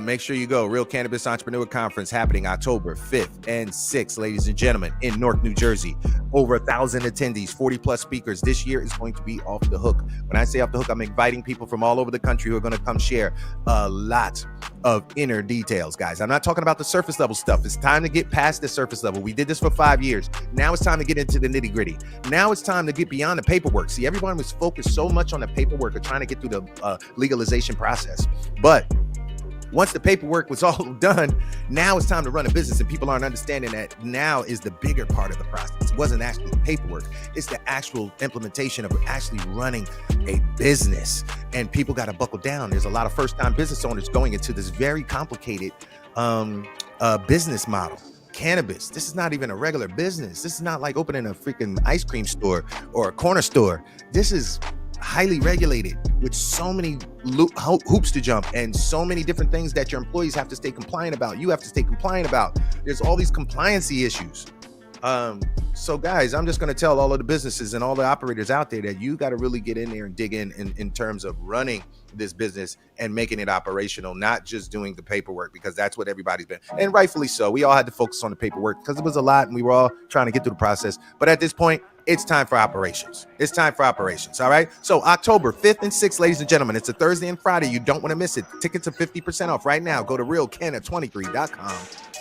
make sure you go. Real Cannabis Entrepreneur Conference happening October 5th and 6th, ladies and gentlemen, in Newark, New Jersey. over 1,000 attendees, 40 plus speakers. This year is going to be off the hook. When I say off the hook, I'm inviting people from all over the country who are going to come share a lot of inner details, guys. I'm not talking about the surface level stuff. It's time to get past the surface level. We did this for 5 years. Now it's time to get into the nitty gritty. Now it's time to get beyond the paperwork. See, everyone was focused so much on the paperwork of trying to get through the legalization process. But once the paperwork was all done, now it's time to run a business, and people aren't understanding that now is the bigger part of the process. It wasn't actually the paperwork. It's the actual implementation of actually running a business, and people got to buckle down. There's a lot of first-time business owners going into this very complicated business model. Cannabis, this is not even a regular business. This is not like opening a freaking ice cream store or a corner store. This is highly regulated with so many hoops to jump and so many different things that your employees have to stay compliant about. You have to stay compliant about. There's all these compliancy issues. So guys, I'm just going to tell all of the businesses and all the operators out there that you got to really get in there and dig in terms of running this business and making it operational, not just doing the paperwork, because that's what everybody's been, and rightfully so. We all had to focus on the paperwork because it was a lot and we were all trying to get through the process. But at this point, it's time for operations. It's time for operations. All right. So October 5th and 6th, ladies and gentlemen, it's a Thursday and Friday. You don't want to miss it. Tickets are 50% off right now. Go to realcanna23.com,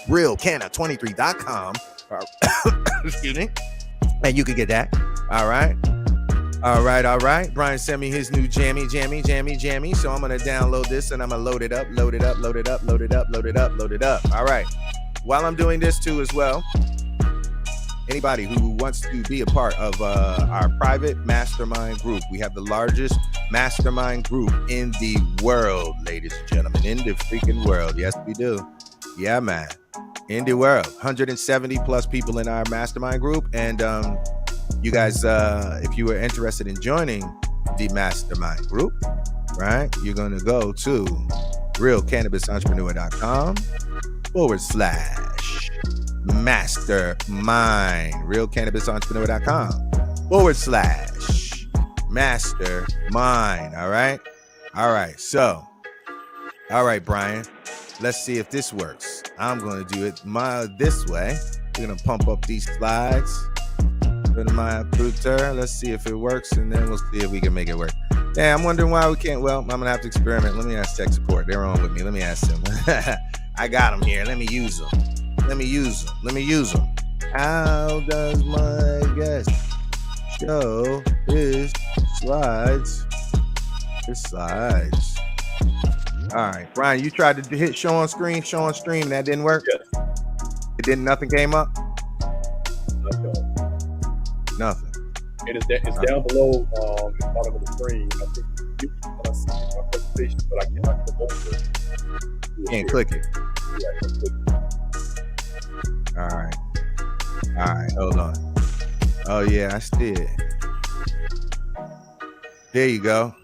realcanna23.com. Excuse me. And you can get that. All right. All right. Brian sent me his new jammy. So I'm going to download this and I'm going to load it up. All right. While I'm doing this too as well, anybody who wants to be a part of our private mastermind group, we have the largest mastermind group in the world, ladies and gentlemen, in the freaking world. Yes, we do. Yeah, man. In the world, 170 plus people in our mastermind group. And you guys, if you are interested in joining the mastermind group, right, you're going to go to realcannabisentrepreneur.com/mastermind, realcannabisentrepreneur.com/mastermind. All right. So, all right, Brian, let's see if this works. I'm going to do it this way. We're going to pump up these slides. Go to my computer. Let's see if it works, and then we'll see if we can make it work. Yeah, I'm wondering why we can't. Well, I'm going to have to experiment. Let me ask tech support. They're on with me. Let me ask them. I got them here. Let me use them. How does my guest show his slides? All right, Brian, you tried to hit show on screen, and that didn't work? Yes. Nothing came up? Nothing. It's down below the bottom of the screen. I think you can see my presentation, but I cannot click over it. Can't click it. Yeah, I can't click it. All right, hold on. Oh yeah, I see it. There you go.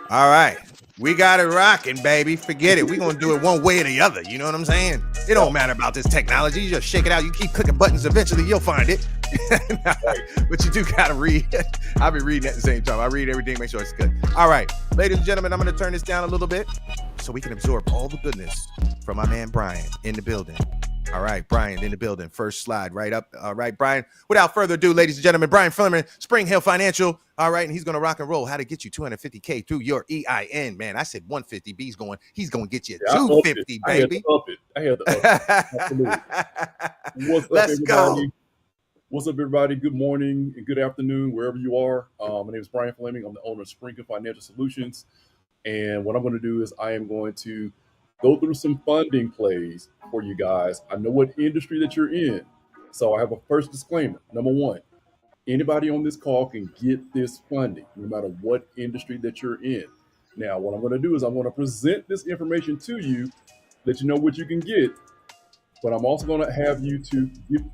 All right. We got it rocking, baby. Forget it. We're going to do it one way or the other. You know what I'm saying? It don't matter about this technology. You just shake it out. You keep clicking buttons. Eventually, you'll find it. But you do got to read. I'll be reading at the same time. I read everything, make sure it's good. All right. Ladies and gentlemen, I'm going to turn this down a little bit so we can absorb all the goodness from my man Brian in the building. All right, Brian in the building. First slide right up. All right, Brian. Without further ado, ladies and gentlemen, Brian Fleming, Spring Hill Financial. All right, and he's going to rock and roll. How to get you $250K through your EIN. Man, I said 150. He's going to get you 250, baby. I had to up it. Absolutely. Let's go. What's up, everybody? Good morning and good afternoon, wherever you are. My name is Brian Fleming. I'm the owner of Spring Hill Financial Solutions. And what I'm going to do is I am going to go through some funding plays for you guys. I know what industry that you're in. So I have a first disclaimer. Number one, anybody on this call can get this funding, no matter what industry that you're in. Now, what I'm going to do is I'm going to present this information to you, let you know what you can get. But I'm also going to have you to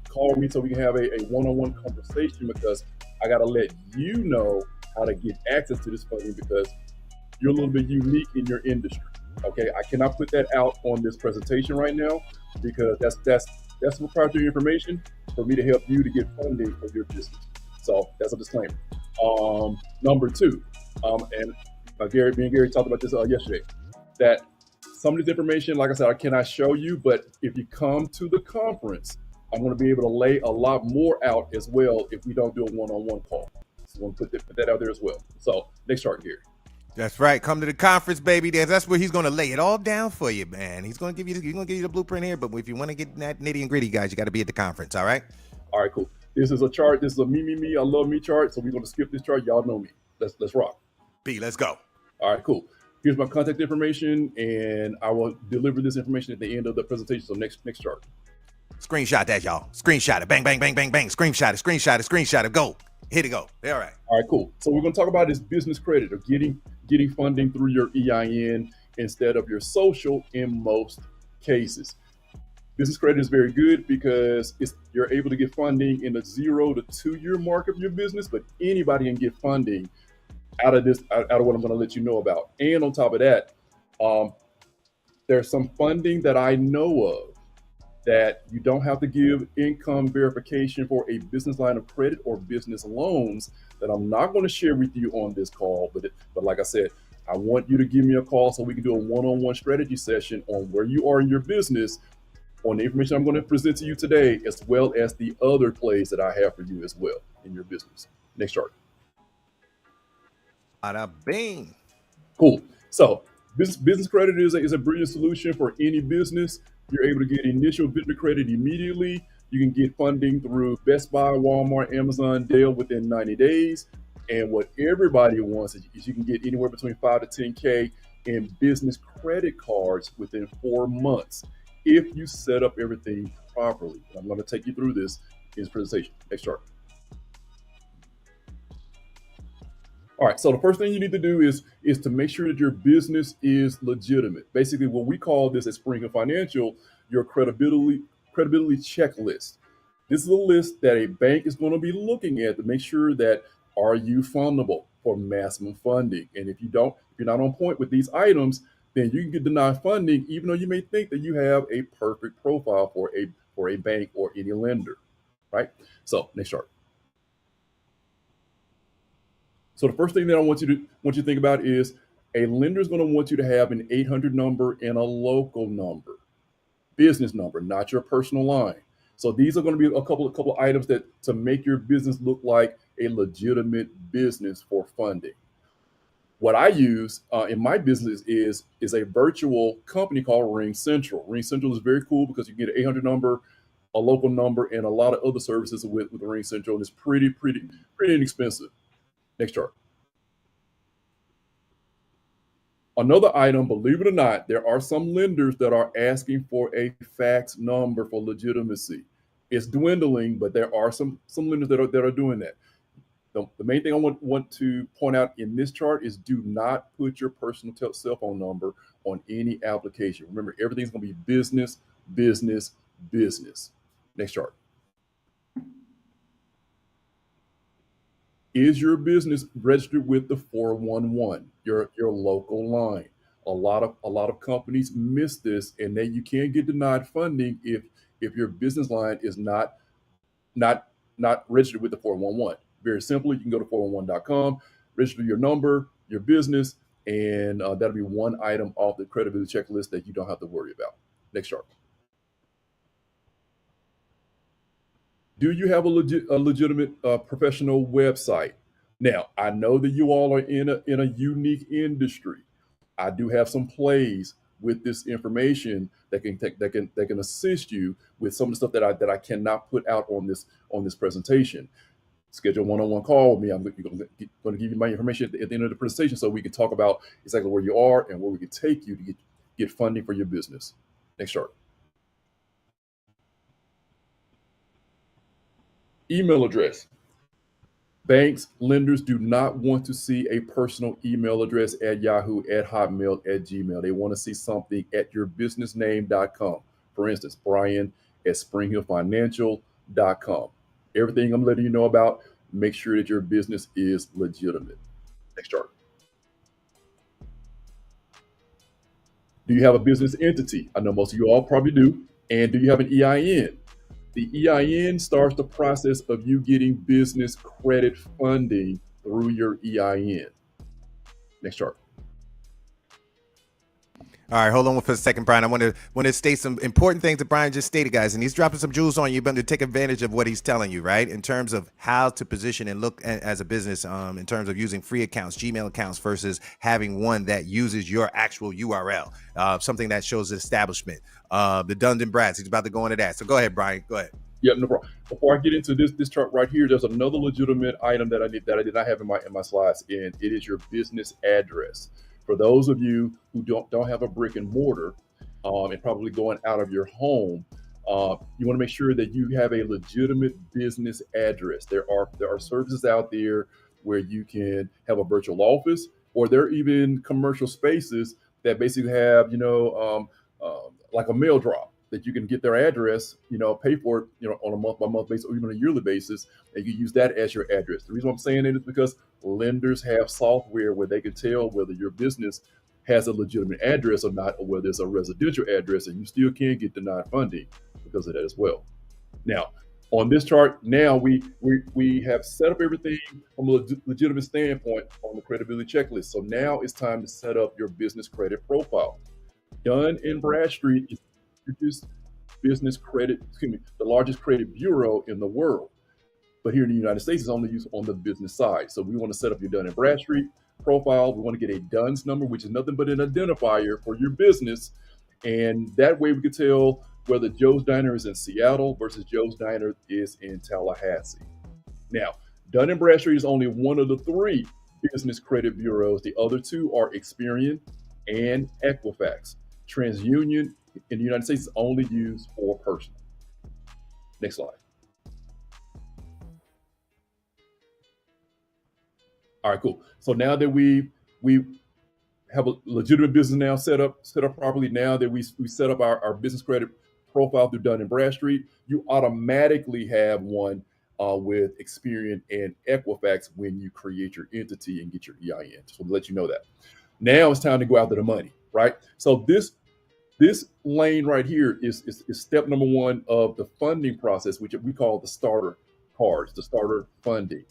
call me so we can have a one-on-one conversation, because I got to let you know how to get access to this funding, because you're a little bit unique in your industry. Okay, I cannot put that out on this presentation right now, because that's proprietary information for me to help you to get funding for your business. So that's a disclaimer. Number two, and Gary talked about this yesterday, that some of this information, like I said, I cannot show you, but if you come to the conference, I'm going to be able to lay a lot more out as well if we don't do a one-on-one call. So I'm going to put that out there as well. So next chart, Gary. That's right. Come to the conference, baby. That's where he's going to lay it all down for you, man. He's going to give you the blueprint here. But if you want to get that nitty and gritty, guys, you got to be at the conference. All right. All right, cool. This is a chart. This is a me. I love me chart. So we're going to skip this chart. Y'all know me. Let's rock. B, let's go. All right, cool. Here's my contact information, and I will deliver this information at the end of the presentation. So next chart. Screenshot that, y'all. Screenshot it. Bang, bang, bang, bang, bang. Screenshot it. Screenshot it. Screenshot it. Go. Hit it. Go. All right. All right, cool. So we're going to talk about this business credit, or getting funding through your EIN instead of your social in most cases. Business credit is very good because you're able to get funding in the 0 to 2 year mark of your business, but anybody can get funding out of what I'm going to let you know about. And on top of that, there's some funding that I know of that you don't have to give income verification for a business line of credit or business loans that I'm not going to share with you on this call. But like I said, I want you to give me a call so we can do a one-on-one strategy session on where you are in your business, on the information I'm going to present to you today, as well as the other plays that I have for you as well in your business. Next chart. Bada bing. Cool. So business credit is a brilliant solution for any business. You're able to get initial business credit immediately. You can get funding through Best Buy, Walmart, Amazon, Dell within 90 days. And what everybody wants is you can get anywhere between 5 to 10K in business credit cards within 4 months if you set up everything properly. I'm going to take you through this in this presentation. Next chart. All right, so the first thing you need to do is to make sure that your business is legitimate. Basically, what we call this at Springfield Financial, your credibility checklist. This is a list that a bank is going to be looking at to make sure that, are you fundable for maximum funding? And if you're not on point with these items, then you can get denied funding, even though you may think that you have a perfect profile for a bank or any lender, right? So next chart. So the first thing that I want you to think about is a lender is going to want you to have an 800 number and a local number, business number, not your personal line. So these are going to be a couple of items that to make your business look like a legitimate business for funding. What I use in my business is a virtual company called Ring Central. Ring Central is very cool because you get an 800 number, a local number, and a lot of other services with Ring Central, and it's pretty inexpensive. Next chart. Another item, believe it or not, there are some lenders that are asking for a fax number for legitimacy. It's dwindling, but there are some lenders that are doing that. The main thing I want to point out in this chart is do not put your personal cell phone number on any application. Remember, everything's going to be business, business, business. Next chart. Is your business registered with the 411, your local line? A lot of companies miss this, and then you can get denied funding if your business line is not registered with the 411. Very simply, you can go to 411.com, register your number, your business, and that'll be one item off the credibility checklist that you don't have to worry about. Next chart. Do you have a legitimate professional website? Now, I know that you all are in a unique industry. I do have some plays with this information that can assist you with some of the stuff that I cannot put out on this presentation. Schedule a one-on-one call with me. I'm going to give you my information at the end of the presentation so we can talk about exactly where you are and where we can take you to get funding for your business. Next chart. Email address. Banks, lenders do not want to see a personal email address at Yahoo, at Hotmail, at Gmail. They want to see something at your businessname.com. For instance, Brian at springhillfinancial.com. Everything I'm letting you know about, make sure that your business is legitimate. Next chart. Do you have a business entity? I know most of you all probably do. And do you have an EIN? The EIN starts the process of you getting business credit funding through your EIN. Next chart. All right, hold on for a second, Brian. I want to state some important things that Brian just stated, guys, and he's dropping some jewels on you, but to take advantage of what he's telling you, right? In terms of how to position and look as a business, in terms of using free accounts, Gmail accounts, versus having one that uses your actual URL, something that shows the establishment. The Duns and Brads. He's about to go into that. So go ahead, Brian. Go ahead. Yeah, no problem. Before I get into this chart right here, there's another legitimate item that I did not have in my slides, and it is your business address. For those of you who don't have a brick and mortar, and probably going out of your home, you want to make sure that you have a legitimate business address. There are services out there where you can have a virtual office, or there are even commercial spaces that basically have like a mail drop that you can get their address, pay for it, on a month-by-month basis or even a yearly basis, and you use that as your address. The reason I'm saying it is because lenders have software where they can tell whether your business has a legitimate address or not, or whether it's a residential address, and you still can get denied funding because of that as well. Now, on this chart, now we have set up everything from a legitimate standpoint on the credibility checklist. So now it's time to set up your business credit profile. Dun and Bradstreet is the largest credit bureau in the world. But here in the United States, it's only used on the business side. So we want to set up your Dun and Bradstreet profile. We want to get a DUNS number, which is nothing but an identifier for your business. And that way we can tell whether Joe's Diner is in Seattle versus Joe's Diner is in Tallahassee. Now, Dun and Bradstreet is only one of the three business credit bureaus. The other two are Experian and Equifax. TransUnion in the United States is only used for personal. Next slide. All right, cool. So now that we have a legitimate business now set up properly, now that we set up our business credit profile through Dun and Bradstreet, you automatically have one with Experian and Equifax when you create your entity and get your EIN. Just want to let you know that. Now it's time to go after the money, right? So this lane right here is step number one of the funding process, which we call the starter cards, the starter funding.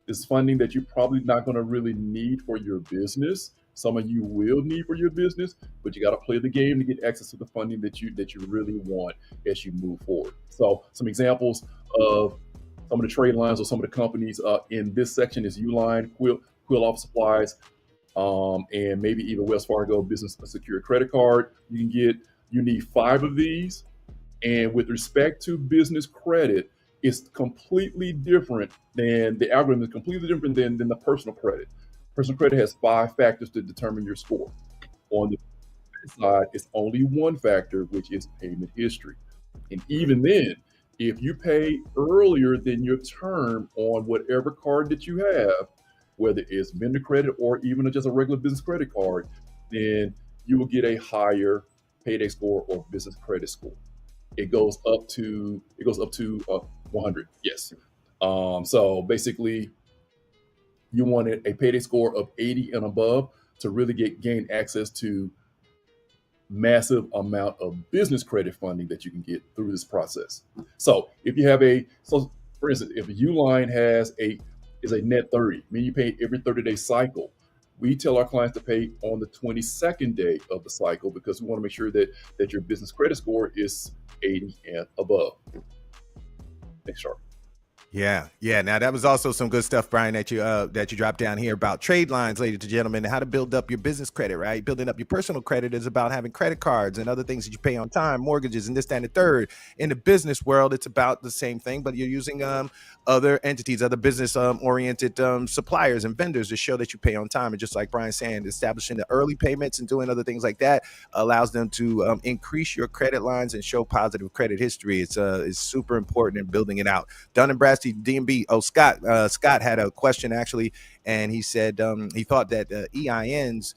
This funding that you're probably not going to really need for your business. Some of you will need for your business, but you got to play the game to get access to the funding that you really want as you move forward. So some examples of some of the trade lines or some of the companies in this section is Uline, Quill Office Supplies, and maybe even Wells Fargo Business Secured Credit Card. You need 5 of these. And with respect to business credit, it's completely different than the algorithm is completely different than the personal credit. Personal credit has 5 factors to determine your score. On the side, it's only one factor, which is payment history. And even then, if you pay earlier than your term on whatever card that you have, whether it's vendor credit or even just a regular business credit card, then you will get a higher payday score or business credit score. It goes up to 100. Yes. So basically, you wanted a payday score of 80 and above to really gain access to massive amount of business credit funding that you can get through this process. So if you have for instance, if a Uline is a net 30, meaning you pay every 30-day cycle, we tell our clients to pay on the 22nd day of the cycle because we want to make sure that your business credit score is 80 and above. Next chart. Yeah. Now that was also some good stuff, Brian, that you dropped down here about trade lines, ladies and gentlemen, and how to build up your business credit, right? Building up your personal credit is about having credit cards and other things that you pay on time, mortgages, and this, that, and the third. In the business world, it's about the same thing, but you're using other entities, other business oriented suppliers and vendors to show that you pay on time. And just like Brian's saying, establishing the early payments and doing other things like that allows them to increase your credit lines and show positive credit history. It's super important in building it out. Dun and Bradstreet, DMB. Oh, Scott had a question actually, and he said he thought that EINs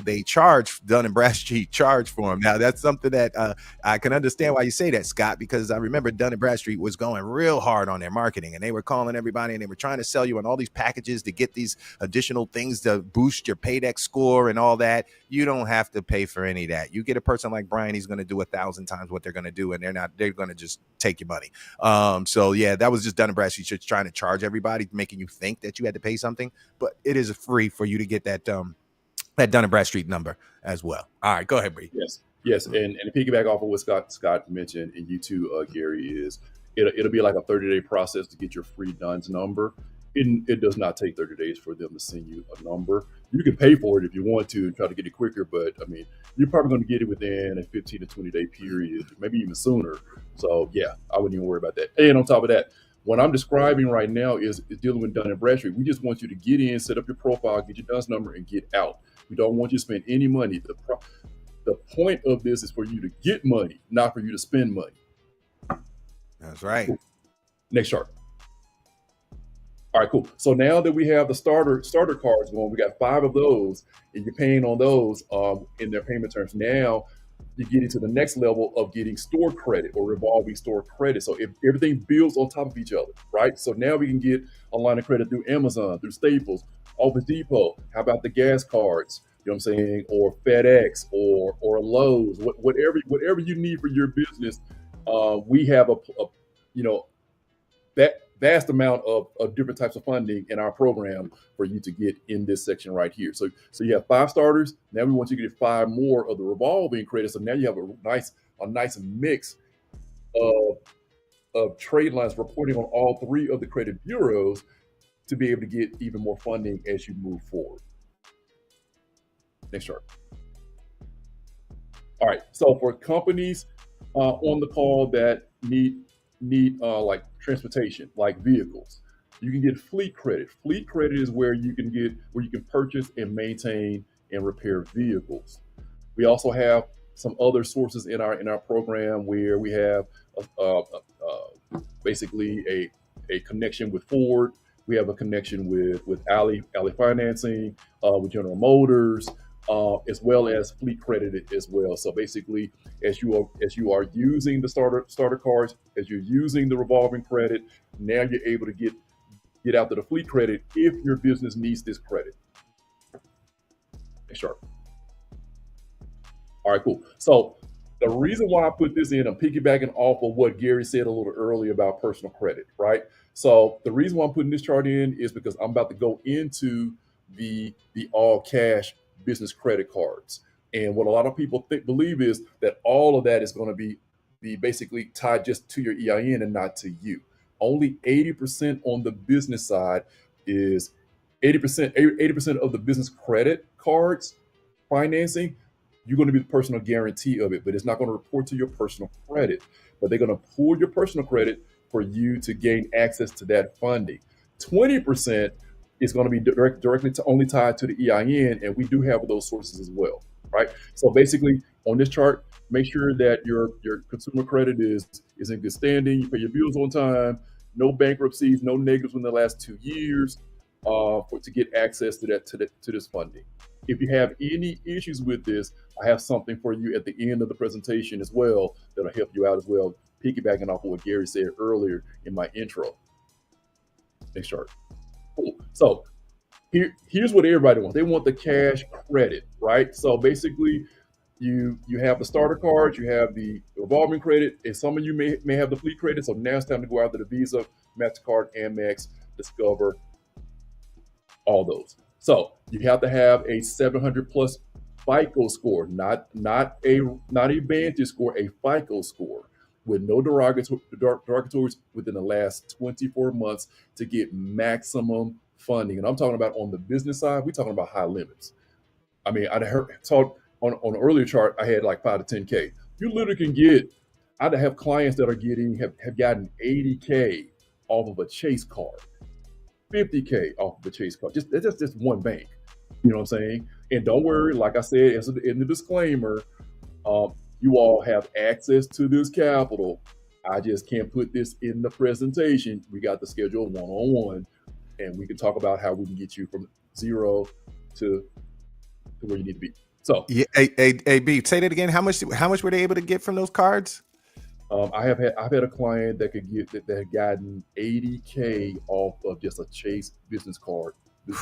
they charge Dun and Bradstreet charge for them. Now that's something that I can understand why you say that, Scott, because I remember Dun and Bradstreet was going real hard on their marketing, and they were calling everybody and they were trying to sell you on all these packages to get these additional things to boost your Paydex score and all that. You don't have to pay for any of that. You get a person like Brian, he's going to do 1,000 times what they're going to do, and they're going to just take your money. So yeah, that was just Dun and Bradstreet just trying to charge everybody, making you think that you had to pay something, but it is free for you to get that that Dun & Bradstreet number as well. All right, go ahead, Bree. Yes, and to piggyback off of what Scott mentioned, and you too, Gary, is it'll be like a 30-day process to get your free DUNS number. It does not take 30 days for them to send you a number. You can pay for it if you want to and try to get it quicker, but I mean, you're probably going to get it within a 15 to 20-day period, maybe even sooner. So yeah, I wouldn't even worry about that. And on top of that, what I'm describing right now is dealing with Dun & Bradstreet. We just want you to get in, set up your profile, get your DUNS number, and get out. We don't want you to spend any money. The point of this is for you to get money, not for you to spend money. That's right. Cool. Next chart. All right, cool. So now that we have the starter cards going, we got 5 of those, and you're paying on those in their payment terms. Now you get into the next level of getting store credit or revolving store credit. So if everything builds on top of each other, right? So now we can get a line of credit through Amazon, through Staples, Office Depot. How about the gas cards? You know what I'm saying? Or FedEx or Lowe's, whatever you need for your business. We have a that vast amount of different types of funding in our program for you to get in this section right here. So you have 5 starters. Now we want you to get 5 more of the revolving credit. So now you have a nice mix of trade lines reporting on all 3 of the credit bureaus to be able to get even more funding as you move forward. Next chart. All right. So for companies on the call that need like transportation, like vehicles, you can get fleet credit. Fleet credit is where you can purchase and maintain and repair vehicles. We also have some other sources in our program where we have basically a connection with Ford. We have a connection with Alley Financing, with General Motors, as well as fleet credit as well. So basically, as you are using the starter cards, as you're using the revolving credit, now you're able to get out to the fleet credit if your business needs this credit. Next chart. All right, cool. So the reason why I put this in, I'm piggybacking off of what Gary said a little earlier about personal credit, right? So the reason why I'm putting this chart in is because I'm about to go into the all cash business credit cards. And what a lot of people believe is that all of that is going to be basically tied just to your EIN and not to you. Only 80% on the business side is 80% of the business credit cards financing. You're going to be the personal guarantee of it, but it's not going to report to your personal credit. But they're going to pull your personal credit for you to gain access to that funding. 20% is going to be directly only tied to the EIN, and we do have those sources as well, right? So basically, on this chart, make sure that your consumer credit is in good standing. You pay your bills on time, no bankruptcies, no negatives in the last 2 years, to get access to this funding. If you have any issues with this, I have something for you at the end of the presentation as well that'll help you out as well, piggybacking off of what Gary said earlier in my intro. Next chart. Cool. So here's what everybody wants. They want the cash credit, right? So basically, you have the starter cards, you have the revolving credit, and some of you may have the fleet credit. So now it's time to go out to the Visa, MasterCard, Amex, Discover, all those. So you have to have a 700 plus FICO score, not a Vantage score, a FICO score with no derogatories within the last 24 months to get maximum funding. And I'm talking about on the business side, we're talking about high limits. I mean, I'd talked on an earlier chart, I had like 5 to 10K. You literally can get, I'd have clients that are have gotten 80K off of a Chase card, 50K off of a Chase card. That's just one bank. You know what I'm saying? And don't worry, like I said in the disclaimer, you all have access to this capital. I just can't put this in the presentation. We got the schedule one-on-one, and we can talk about how we can get you from 0 to where you need to be. So yeah, B, say that again. How much were they able to get from those cards? I've had a client that had gotten 80K off of just a Chase business card.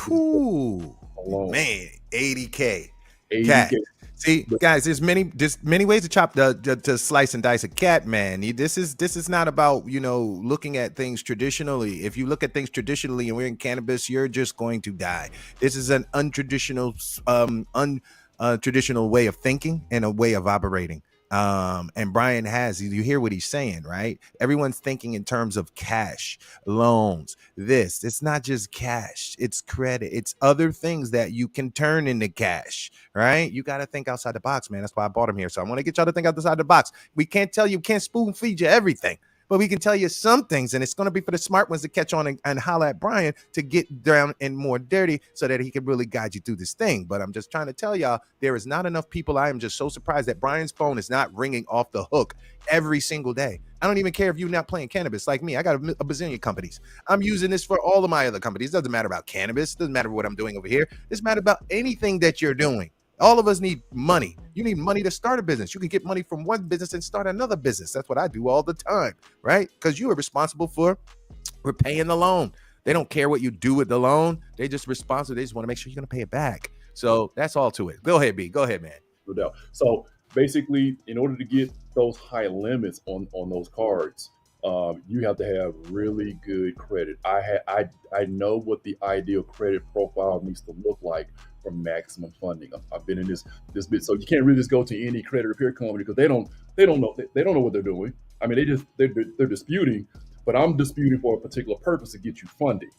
Ooh, man, 80K. 80K. See, guys, there's many ways to chop to slice and dice a cat, man. This is not about, looking at things traditionally. If you look at things traditionally and we're in cannabis, you're just going to die. This is an untraditional traditional way of thinking and a way of operating. And Brian you hear what he's saying, right? Everyone's thinking in terms of cash, loans. It's not just cash, it's credit, it's other things that you can turn into cash, right? You got to think outside the box, man. That's why I bought him here. So I want to get y'all to think outside the box. We can't spoon feed you everything, but we can tell you some things, and it's going to be for the smart ones to catch on and holler at Brian to get down and more dirty so that he can really guide you through this thing. But I'm just trying to tell y'all, there is not enough people. I am just so surprised that Brian's phone is not ringing off the hook every single day. I don't even care if you're not playing cannabis like me. I got a bazillion companies. I'm using this for all of my other companies. It doesn't matter about cannabis. It doesn't matter what I'm doing over here. It doesn't matter about anything that you're doing. All of us need money. You need money to start a business. You can get money from one business and start another business. That's what I do all the time, right? Because you are responsible for repaying the loan. They don't care what you do with the loan. They just responsible. They just want to make sure you're going to pay it back. So that's all to it. Go ahead, B. Go ahead, man. No doubt. So basically, in order to get those high limits on those cards, you have to have really good credit. I know what the ideal credit profile needs to look like for maximum funding. I've been in this bit, so you can't really just go to any credit repair company because they don't know what they're doing. I mean, they're disputing, but I'm disputing for a particular purpose to get you funding,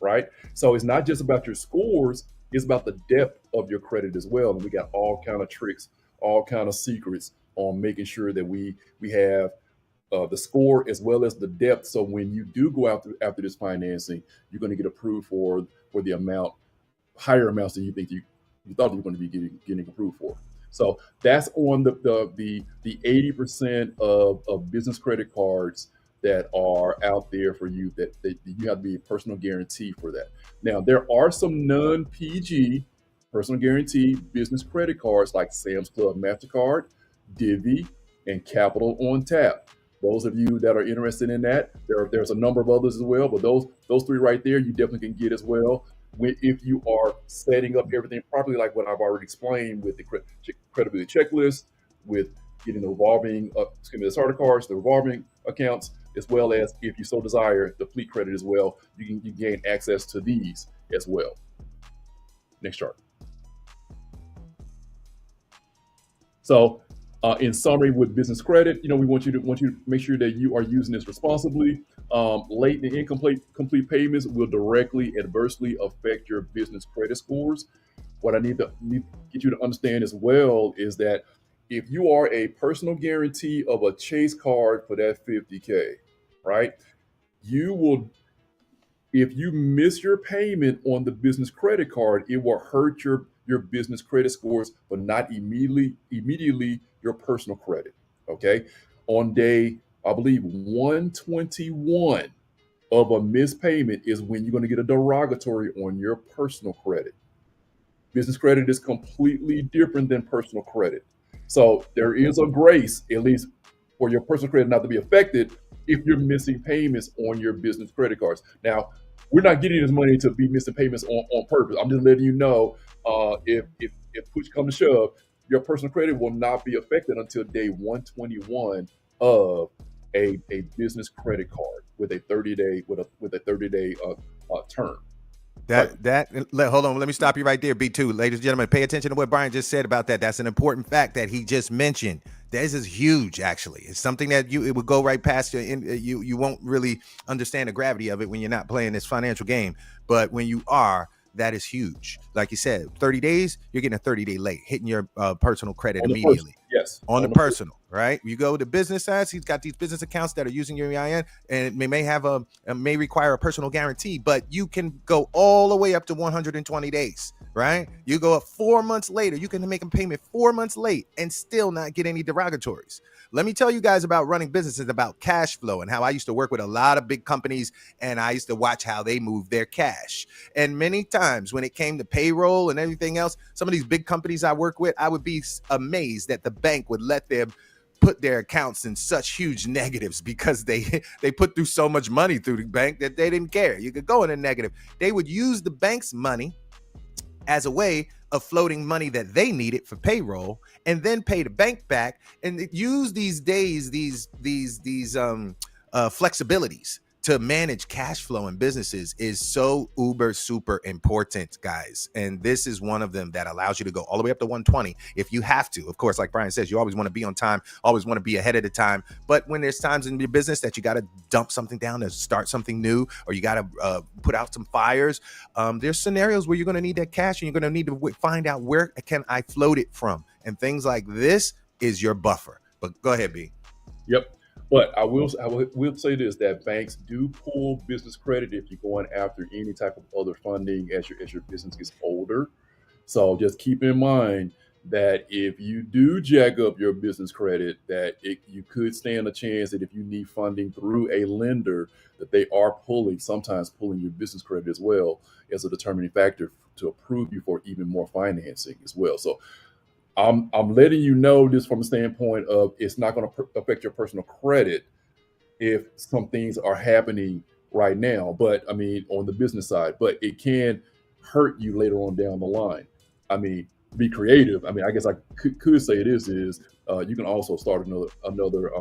right? So it's not just about your scores; it's about the depth of your credit as well. And we got all kind of tricks, all kind of secrets on making sure that we have the score as well as the depth. So when you do go after this financing, you're going to get approved for the higher amounts than you think you thought you were going to be getting approved for. So that's on the 80% of business credit cards that are out there for you that you have to be a personal guarantee for that. Now there are some non-PG personal guarantee business credit cards like Sam's Club MasterCard, Divvy, and Capital on Tap. Those of you that are interested in that, there's a number of others as well, but those three right there, you definitely can get as well if you are setting up everything properly, like what I've already explained with the credibility checklist, with getting the starter cards, the revolving accounts, as well as, if you so desire, the fleet credit as well. You can gain access to these as well. Next chart. So, in summary, with business credit, we want you to make sure that you are using this responsibly. Late and incomplete payments will directly adversely affect your business credit scores. What I need to get you to understand as well is that if you are a personal guarantee of a Chase card for that $50K, right? If you miss your payment on the business credit card, it will hurt your business credit scores, but not immediately your personal credit. Okay. On day, I believe 121 of a missed payment is when you're going to get a derogatory on your personal credit. Business credit is completely different than personal credit. So there is a grace, at least for your personal credit not to be affected if you're missing payments on your business credit cards. Now, we're not getting this money to be missing payments on purpose. I'm just letting you know, if push comes to shove, your personal credit will not be affected until day 121 of a business credit card with a 30-day term. Hold on, let me stop you right there, B2. Ladies and gentlemen, pay attention to what Brian just said about that. That's an important fact that he just mentioned. This is huge, actually. It's something that it would go right past you, and you won't really understand the gravity of it when you're not playing this financial game. But when you are, that is huge. Like you said, 30 days, you're getting a 30-day late, hitting your personal credit immediately. Yes. On the personal, right? You go to business side, he's got these business accounts that are using your EIN, and it may require a personal guarantee, but you can go all the way up to 120 days, right? You go up 4 months later, you can make a payment 4 months late and still not get any derogatories. Let me tell you guys about running businesses, about cash flow, and how I used to work with a lot of big companies, and I used to watch how they move their cash. And many times when it came to payroll and everything else, some of these big companies I work with, I would be amazed that the bank would let them put their accounts in such huge negatives because they put through so much money through the bank that they didn't care. You could go in a negative. They would use the bank's money as a way of floating money that they needed for payroll, and then pay the bank back, and use these days, these flexibilities to manage cash flow in businesses is so uber super important, guys. And this is one of them that allows you to go all the way up to 120 if you have to. Of course, like Brian says, you always want to be on time, always want to be ahead of the time. But when there's times in your business that you got to dump something down to start something new, or you got to put out some fires, there's scenarios where you're going to need that cash, and you're going to need to find out where can I float it from. And things like this is your buffer. But go ahead, B. Yep. But I will say this, that banks do pull business credit if you're going after any type of other funding as your business gets older. So just keep in mind that if you do jack up your business credit, that you could stand a chance that if you need funding through a lender, that they are sometimes pulling your business credit as well as a determining factor to approve you for even more financing as well. So I'm letting you know this from a standpoint of it's not going to affect your personal credit if some things are happening right now, but I mean, on the business side, but it can hurt you later on down the line. I mean, be creative. I mean, I guess I could say this is you can also start have another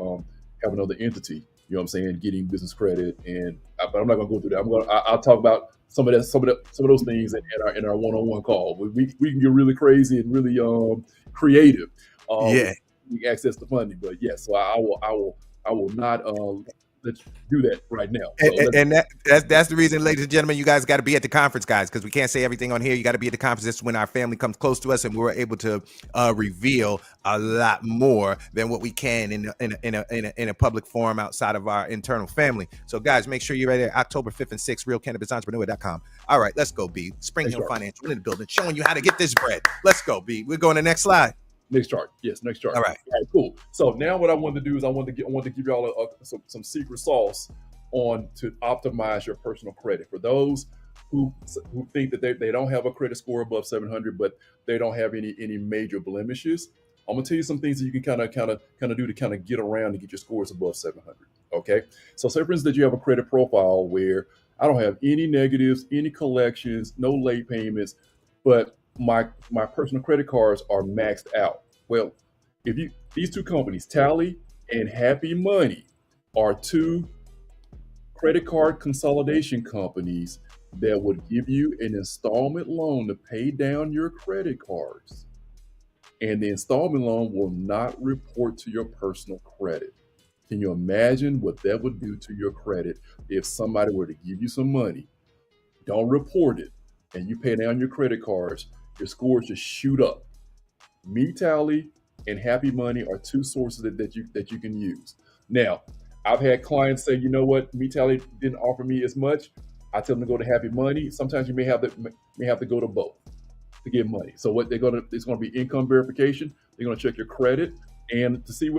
entity. You know what I'm saying? Getting business credit, but I'm not going to go through that. I'll talk about some of those things in our one-on-one call. We can get really crazy and really creative. Yeah. We can access the funding, but yes, so I will not let's do that right now. So and that's the reason, ladies and gentlemen, you guys got to be at the conference, guys, because we can't say everything on here. You got to be at the conference. This is when our family comes close to us, and we're able to reveal a lot more than what we can in a public forum outside of our internal family. So, guys, make sure you're right there, October 5th and 6th, realcannabisentrepreneur.com. All right, let's go, B. Spring Hill Financial in the building, showing you how to get this bread. Let's go, B. We're going to the next slide. Next chart. Yes, next chart. All right, cool. So now what I want to do is I want to give y'all some secret sauce to optimize your personal credit. For those who think that they don't have a credit score above 700, but they don't have any major blemishes, I'm gonna tell you some things that you can kind of do to kind of get around and get your scores above 700. Okay. So say for instance that you have a credit profile where I don't have any negatives, any collections, no late payments, but my personal credit cards are maxed out. Well, these two companies, Tally and Happy Money, are two credit card consolidation companies that would give you an installment loan to pay down your credit cards. And the installment loan will not report to your personal credit. Can you imagine what that would do to your credit if somebody were to give you some money, don't report it, and you pay down your credit cards? Your scores just shoot up. Tally and Happy Money are two sources that you can use. Now, I've had clients say, you know what, Tally didn't offer me as much. I tell them to go to Happy Money. Sometimes you may have to go to both to get money. So it's going to be income verification. They're going to check your credit and to see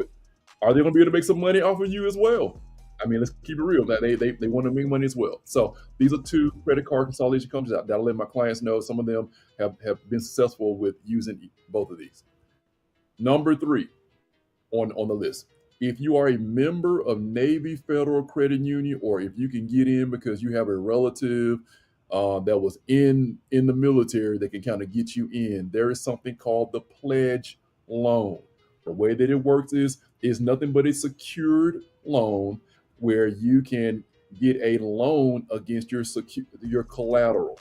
are they going to be able to make some money off of you as well. I mean, let's keep it real. That they want to make money as well. So these are two credit card consolidation companies that'll let my clients know. Some of them have been successful with using both of these. Number 3 on the list. If you are a member of Navy Federal Credit Union, or if you can get in because you have a relative that was in the military that can kind of get you in, there is something called the pledge loan. The way that it works is nothing but a secured loan where you can get a loan against your collateral.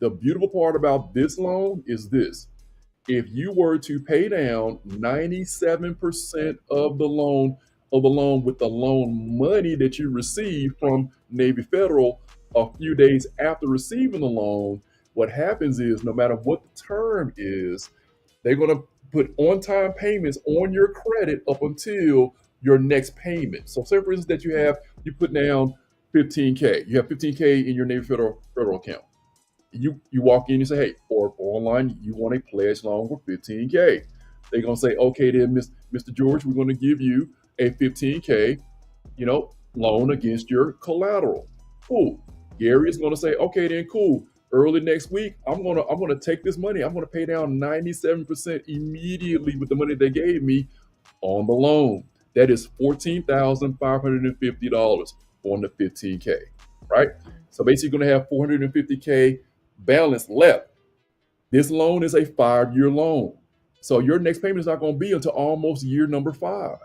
The beautiful part about this loan is this. If you were to pay down 97% of the loan with the loan money that you received from Navy Federal a few days after receiving the loan, what happens is no matter what the term is, they're going to put on-time payments on your credit up until your next payment. So say for instance that you put down $15K. You have $15K in your Navy Federal account. You walk in and say, hey, or online, you want a pledge loan for $15K. They're going to say, okay, then, Mr. George, we're going to give you a $15K, loan against your collateral. Cool. Gary is going to say, okay, then cool. Early next week, I'm gonna take this money. I'm gonna pay down 97% immediately with the money they gave me on the loan. That is $14,550 on the $15K, right? So basically, you're gonna have $450K balance left. This loan is a 5-year loan. So your next payment is not going to be until almost year number 5,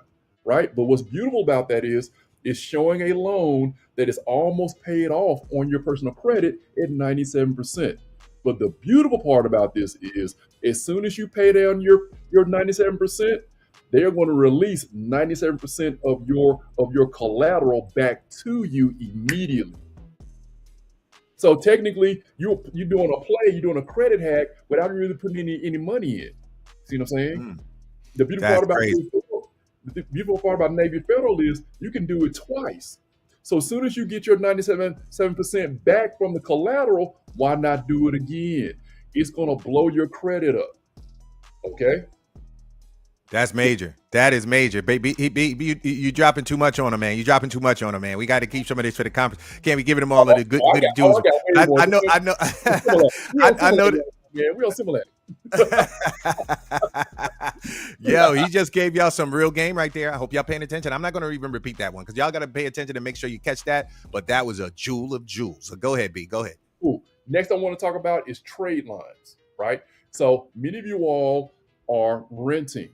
right? But what's beautiful about that is it's showing a loan that is almost paid off on your personal credit at 97%. But the beautiful part about this is as soon as you pay down your 97%, they're going to release 97% of your collateral back to you immediately. So technically, you're doing a play, you're doing a credit hack without really putting any money in. See what I'm saying? The beautiful part about Navy Federal is you can do it twice. So as soon as you get your 97% back from the collateral, why not do it again? It's gonna blow your credit up. Okay. That's major. That is major, baby. You dropping too much on him, man. You dropping too much on him, man. We got to keep some of this for the conference. Can't be giving them all of the good juice. I know. I know. Yeah, we don't simulate. Yo, he just gave y'all some real game right there. I hope y'all paying attention. I'm not going to even repeat that one because y'all got to pay attention and make sure you catch that. But that was a jewel of jewels. So go ahead, B. Go ahead. Cool. Next, I want to talk about is trade lines, right? So many of you all are renting,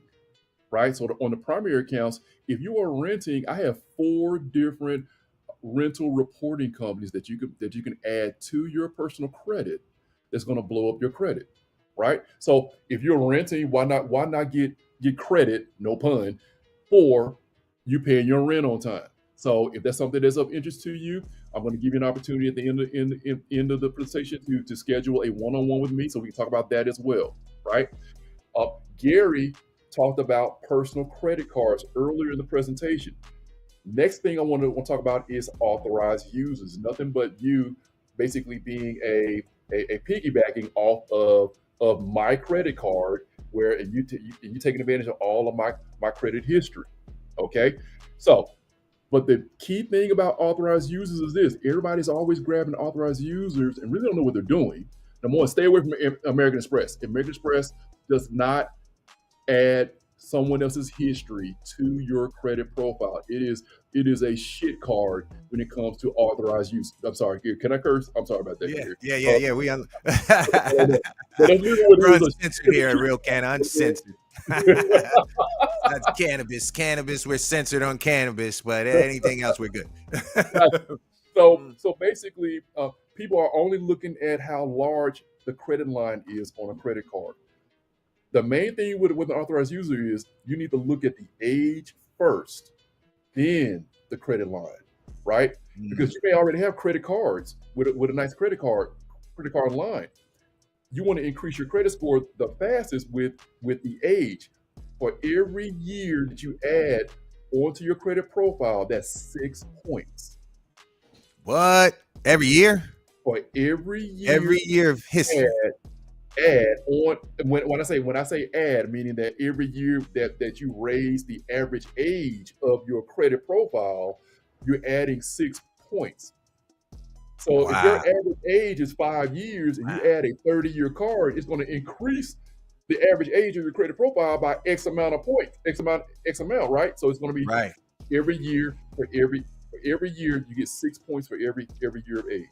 right? So on the primary accounts, if you are renting, I have 4 different rental reporting companies that you can add to your personal credit that's going to blow up your credit, right? So if you're renting, why not get credit, no pun, for you paying your rent on time? So if that's something that's of interest to you, I'm going to give you an opportunity at the end of the presentation to schedule a one-on-one with me so we can talk about that as well, right? Gary talked about personal credit cards earlier in the presentation. Next thing I want to talk about is authorized users. Nothing but you basically being a piggybacking off of my credit card, where you taking advantage of all of my credit history. Okay, so but the key thing about authorized users is this: everybody's always grabbing authorized users and really don't know what they're doing. Number one, stay away from American Express. American Express does not add someone else's history to your credit profile. It is a shit card when it comes to authorized use. I'm sorry, can I curse? I'm sorry about that. Yeah. We uncensored here at Real Can, uncensored. That's cannabis. Cannabis, we're censored on cannabis, but anything else, we're good. So basically, people are only looking at how large the credit line is on a credit card. The main thing with an authorized user is you need to look at the age first, then the credit line, right? Because you may already have credit cards with a nice credit card line. You want to increase your credit score the fastest with the age. For every year that you add onto your credit profile, that's 6 points. What? Every year? For every year of history. Add on. When I say add, meaning that every year that you raise the average age of your credit profile, you're adding 6 points. So if your average age is 5 years and you add a 30-year card, it's going to increase the average age of your credit profile by X amount of points, X amount, right? So it's going to be every year for every year you get 6 points for every year of age.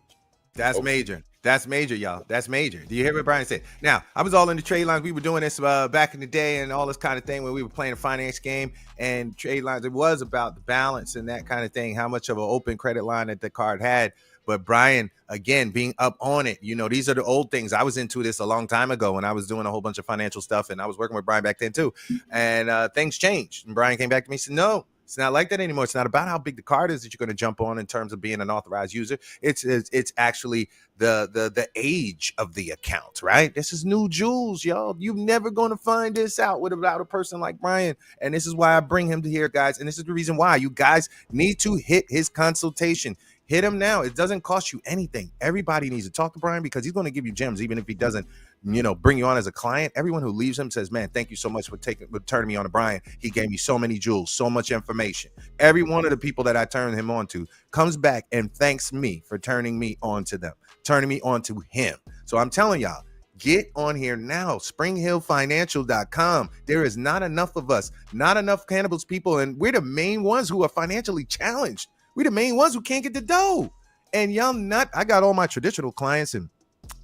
That's major. That's major, y'all. That's major. Do you hear what Brian said? Now, I was all in the trade lines. We were doing this back in the day and all this kind of thing when we were playing a finance game, and trade lines, it was about the balance and that kind of thing, how much of an open credit line that the card had. But Brian, again, being up on it, these are the old things. I was into this a long time ago when I was doing a whole bunch of financial stuff, and I was working with Brian back then too. And things changed. And Brian came back to me and said, no, it's not like that anymore. It's not about how big the card is that you're going to jump on in terms of being an authorized user. It's actually the age of the account, right? This is new jewels, y'all. You're never going to find this out without a person like Brian. And this is why I bring him to here, guys. And this is the reason why you guys need to hit his consultation. Hit him now. It doesn't cost you anything. Everybody needs to talk to Brian because he's going to give you gems, even if he doesn't, bring you on as a client. Everyone who leaves him says, man, thank you so much for turning me on to Brian. He gave me so many jewels, so much information. Every one of the people that I turned him on to comes back and thanks me for turning me on to them, turning me on to him. So I'm telling y'all, get on here now, springhillfinancial.com. There is not enough of us, not enough cannabis people, and we're the main ones who are financially challenged. We're the main ones who can't get the dough. And y'all I got all my traditional clients and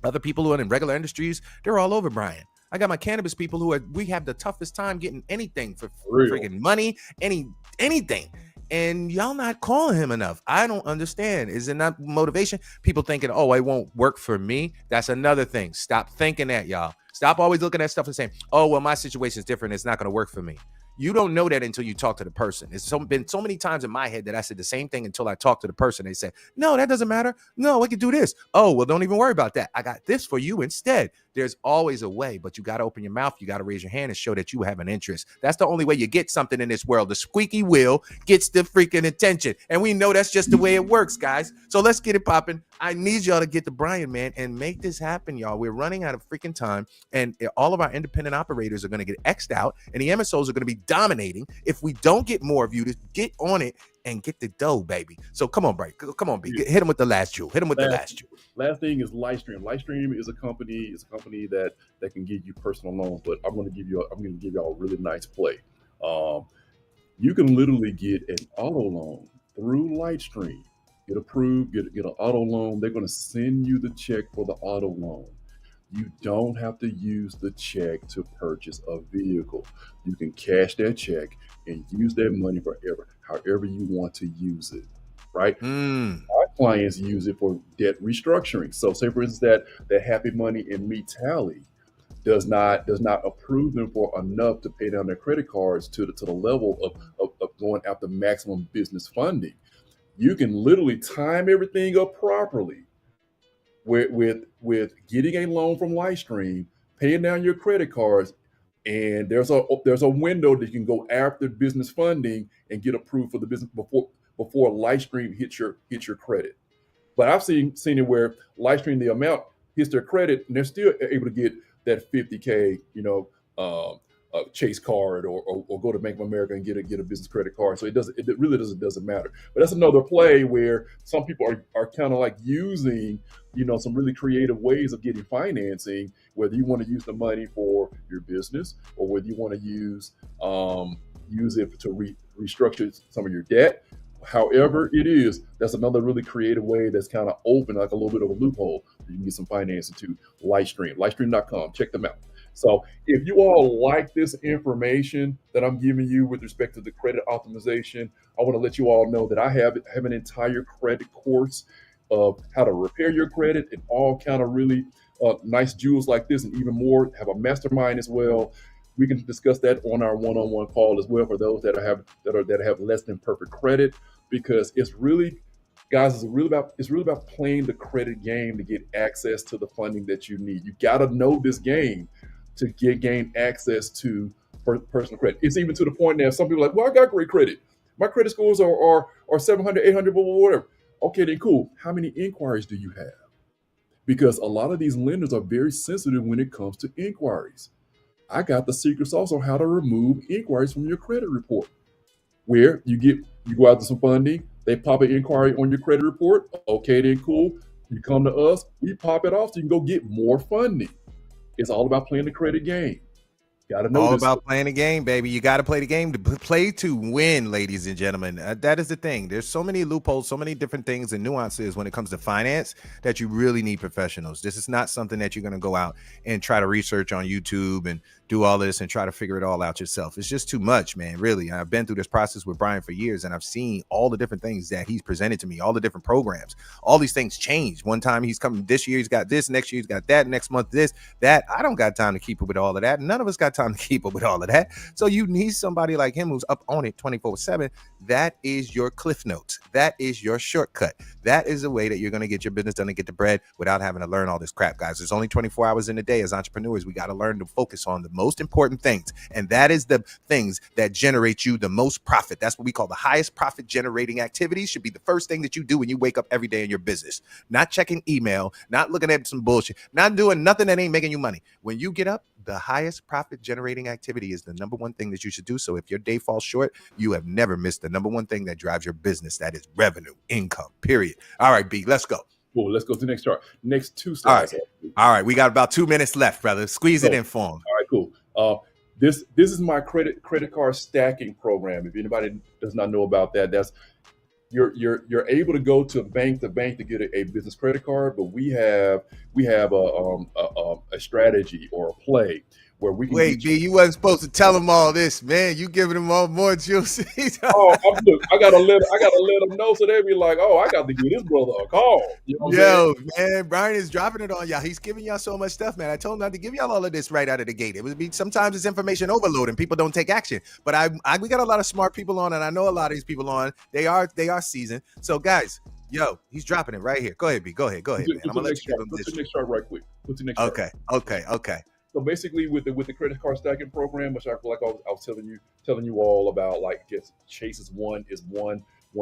Other people who are in regular industries, they're all over Brian. I got my cannabis people we have the toughest time getting anything for freaking money, anything. And y'all not calling him enough. I don't understand. Is it not motivation? People thinking, oh, it won't work for me. That's another thing. Stop thinking that, y'all. Stop always looking at stuff and saying, oh, well, my situation is different. It's not going to work for me. You don't know that until you talk to the person. It's been so many times in my head that I said the same thing until I talked to the person. They said, no, that doesn't matter. No, I can do this. Oh, well, don't even worry about that. I got this for you instead. There's always a way, but you got to open your mouth. You got to raise your hand and show that you have an interest. That's the only way you get something in this world. The squeaky wheel gets the freaking attention. And we know that's just the way it works, guys. So let's get it popping. I need y'all to get to Brian, man, and make this happen, y'all. We're running out of freaking time, and all of our independent operators are going to get X'd out, and the MSOs are going to be dominating if we don't get more of you to get on it and get the dough, baby. So come on, Brian. Come on, B. Hit him with the last jewel. Hit him with the last jewel. Last thing is Lightstream. Lightstream is a company that can give you personal loans, but I'm going to give y'all a really nice play. You can literally get an auto loan through Lightstream. Get approved, get an auto loan. They're going to send you the check for the auto loan. You don't have to use the check to purchase a vehicle. You can cash that check and use that money however you want to use it, right? Our clients use it for debt restructuring. So say, for instance, that Happy Money and Me Tally does not approve them for enough to pay down their credit cards to the level of going after maximum business funding. You can literally time everything up properly with getting a loan from Lightstream, paying down your credit cards, and there's a window that you can go after business funding and get approved for the business before Lightstream hits your credit. But I've seen it where Lightstream, the amount hits their credit, and they're still able to get that $50K, Chase card or go to Bank of America and get a business credit card. So it really doesn't matter. But that's another play where some people are kind of like using, some really creative ways of getting financing, whether you want to use the money for your business or whether you want to use it to restructure some of your debt. However it is, that's another really creative way that's kind of open, like a little bit of a loophole. You can get some financing to Lightstream, lightstream.com. Check them out. So if you all like this information that I'm giving you with respect to the credit optimization, I want to let you all know that I have an entire credit course of how to repair your credit and all kind of really nice jewels like this and even more. Have a mastermind as well. We can discuss that on our one-on-one call as well for those that have less than perfect credit, because it's really about playing the credit game to get access to the funding that you need. You got to know this game to gain access to personal credit. It's even to the point now, some people are like, well, I got great credit. My credit scores are 700, 800, whatever. Okay, then cool. How many inquiries do you have? Because a lot of these lenders are very sensitive when it comes to inquiries. I got the secret sauce on how to remove inquiries from your credit report, where you go out to some funding, they pop an inquiry on your credit report. Okay, then cool. You come to us, we pop it off so you can go get more funding. It's all about playing the credit game. Got to know all about playing the game, baby. You got to play the game to play to win, ladies and gentlemen. That is the thing. There's so many loopholes, so many different things and nuances when it comes to finance that you really need professionals. This is not something that you're going to go out and try to research on YouTube and do all this and try to figure it all out yourself. It's just too much, man, really. I've been through this process with Brian for years, and I've seen all the different things that he's presented to me, all the different programs. All these things change. One time he's coming, this year he's got this, next year he's got that, next month this, that. I don't got time to keep up with all of that. None of us got time to keep up with all of that. So you need somebody like him who's up on it 24/7. That is your cliff notes. That is your shortcut. That is the way that you're going to get your business done and get the bread without having to learn all this crap, guys. There's only 24 hours in a day. As entrepreneurs, we got to learn to focus on the most important things. And that is the things that generate you the most profit. That's what we call the highest profit generating activities. Should be the first thing that you do when you wake up every day in your business. Not checking email, not looking at some bullshit, not doing nothing that ain't making you money. When you get up, the highest profit generating activity is the number one thing that you should do. So if your day falls short, you have never missed the number one thing that drives your business. That is revenue, income, period. All right, B, let's go. Cool. Let's go to the next chart. Next two slides. All right. We got about 2 minutes left, brother. Squeeze it in for him. All right, cool. This is my credit card stacking program. If anybody does not know about that, you're able to go to bank to bank to get a business credit card, but we have a strategy or a play where we can Wait, get you. B, you wasn't supposed to tell them all this, man. You giving them all more juicy. Oh, look, I gotta let them know so they be like, oh, I got to give this brother a call. You know what I'm saying? Yo, man, Brian is dropping it on y'all. He's giving y'all so much stuff, man. I told him not to give y'all all of this right out of the gate. It would be sometimes it's information overload and people don't take action. But we got a lot of smart people on, and I know a lot of these people on. They are seasoned. So, guys, yo, he's dropping it right here. Go ahead, B. Go ahead, man. I'm gonna let you give him Go this. to the next chart right quick. Go to the next chart. Okay. So basically, with the credit card stacking program, which I feel like I was telling you all about, like just Chase is one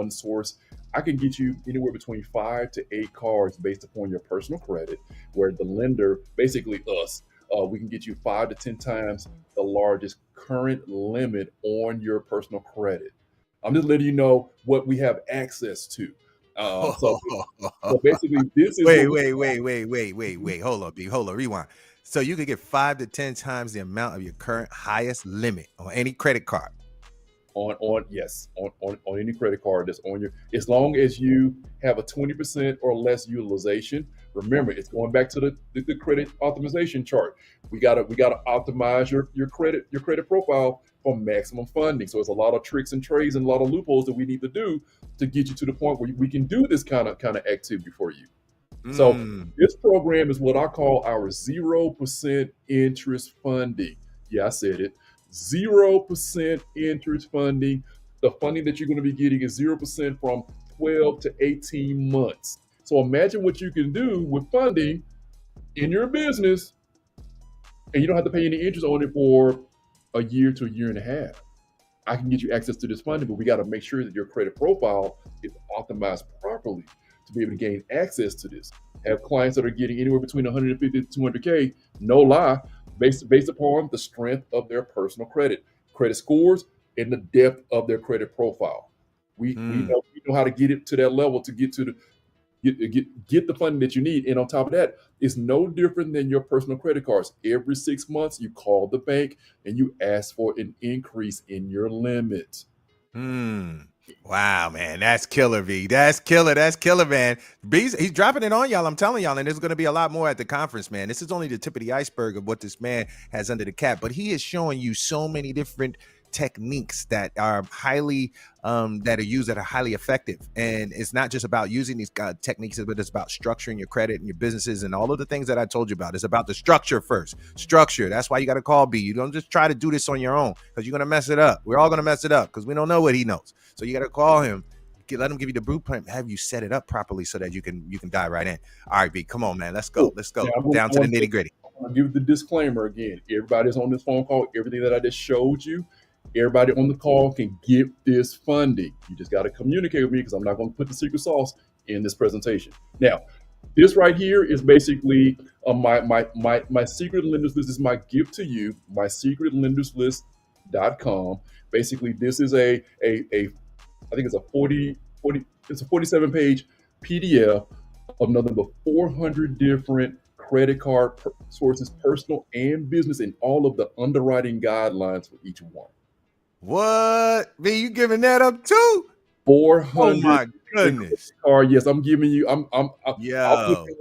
source. I can get you anywhere between 5 to 8 cards based upon your personal credit, where the lender, basically us, we can get you 5 to 10 times the largest current limit on your personal credit. I'm just letting you know what we have access to. So basically, this is Wait. what Hold on, B. Hold on. Rewind. So you could get 5 to 10 times the amount of your current highest limit on any credit card. on any credit card that's on your, as long as you have a 20% or less utilization. Remember, it's going back to the credit optimization chart. We gotta optimize your credit profile for maximum funding. So it's a lot of tricks and trades and a lot of loopholes that we need to do to get you to the point where we can do this kind of activity for you. So this program is what I call our 0% interest funding. Yeah, I said it. 0% interest funding. The funding that you're going to be getting is 0% from 12 to 18 months. So imagine what you can do with funding in your business, and you don't have to pay any interest on it for a year to a year and a half. I can get you access to this funding, but we got to make sure that your credit profile is optimized properly to be able to gain access to this. Have clients that are getting anywhere between 150 to 200K, no lie, based upon the strength of their personal credit scores, and the depth of their credit profile. We know how to get it to that level to get to the get the funding that you need. And on top of that, it's no different than your personal credit cards. Every 6 months, you call the bank and you ask for an increase in your limit. Wow, man, that's killer, V. That's killer, man. He's dropping it on y'all. I'm telling y'all, and there's going to be a lot more at the conference, man. This is only the tip of the iceberg of what this man has under the cap, but he is showing you so many different techniques that are highly that are highly effective. And it's not just about using these techniques, but it's about structuring your credit and your businesses and all of the things that I told you about. It's about the structure first. Structure. That's why you got to call B. You don't just try to do this on your own, because you're going to mess it up. We're all going to mess it up because we don't know what he knows. So you got to call him, let him give you the blueprint, have you set it up properly so that you can dive right in. All right, B, come on, man. Let's go. Down to the nitty gritty. I'll give the disclaimer again. Everybody's on this phone call. Everything that I just showed you, everybody on the call can get this funding. You just got to communicate with me, because I'm not going to put the secret sauce in this presentation. Now, this right here is basically my secret lenders list. Is my gift to you, my secretlenderslist.com. Basically, this is a I think it's a 47 page PDF of nothing but 400 different credit card sources, personal and business, and all of the underwriting guidelines for each one. What? B, you giving that up too? 400. Oh my goodness. Yes, I'm giving you. I'll let you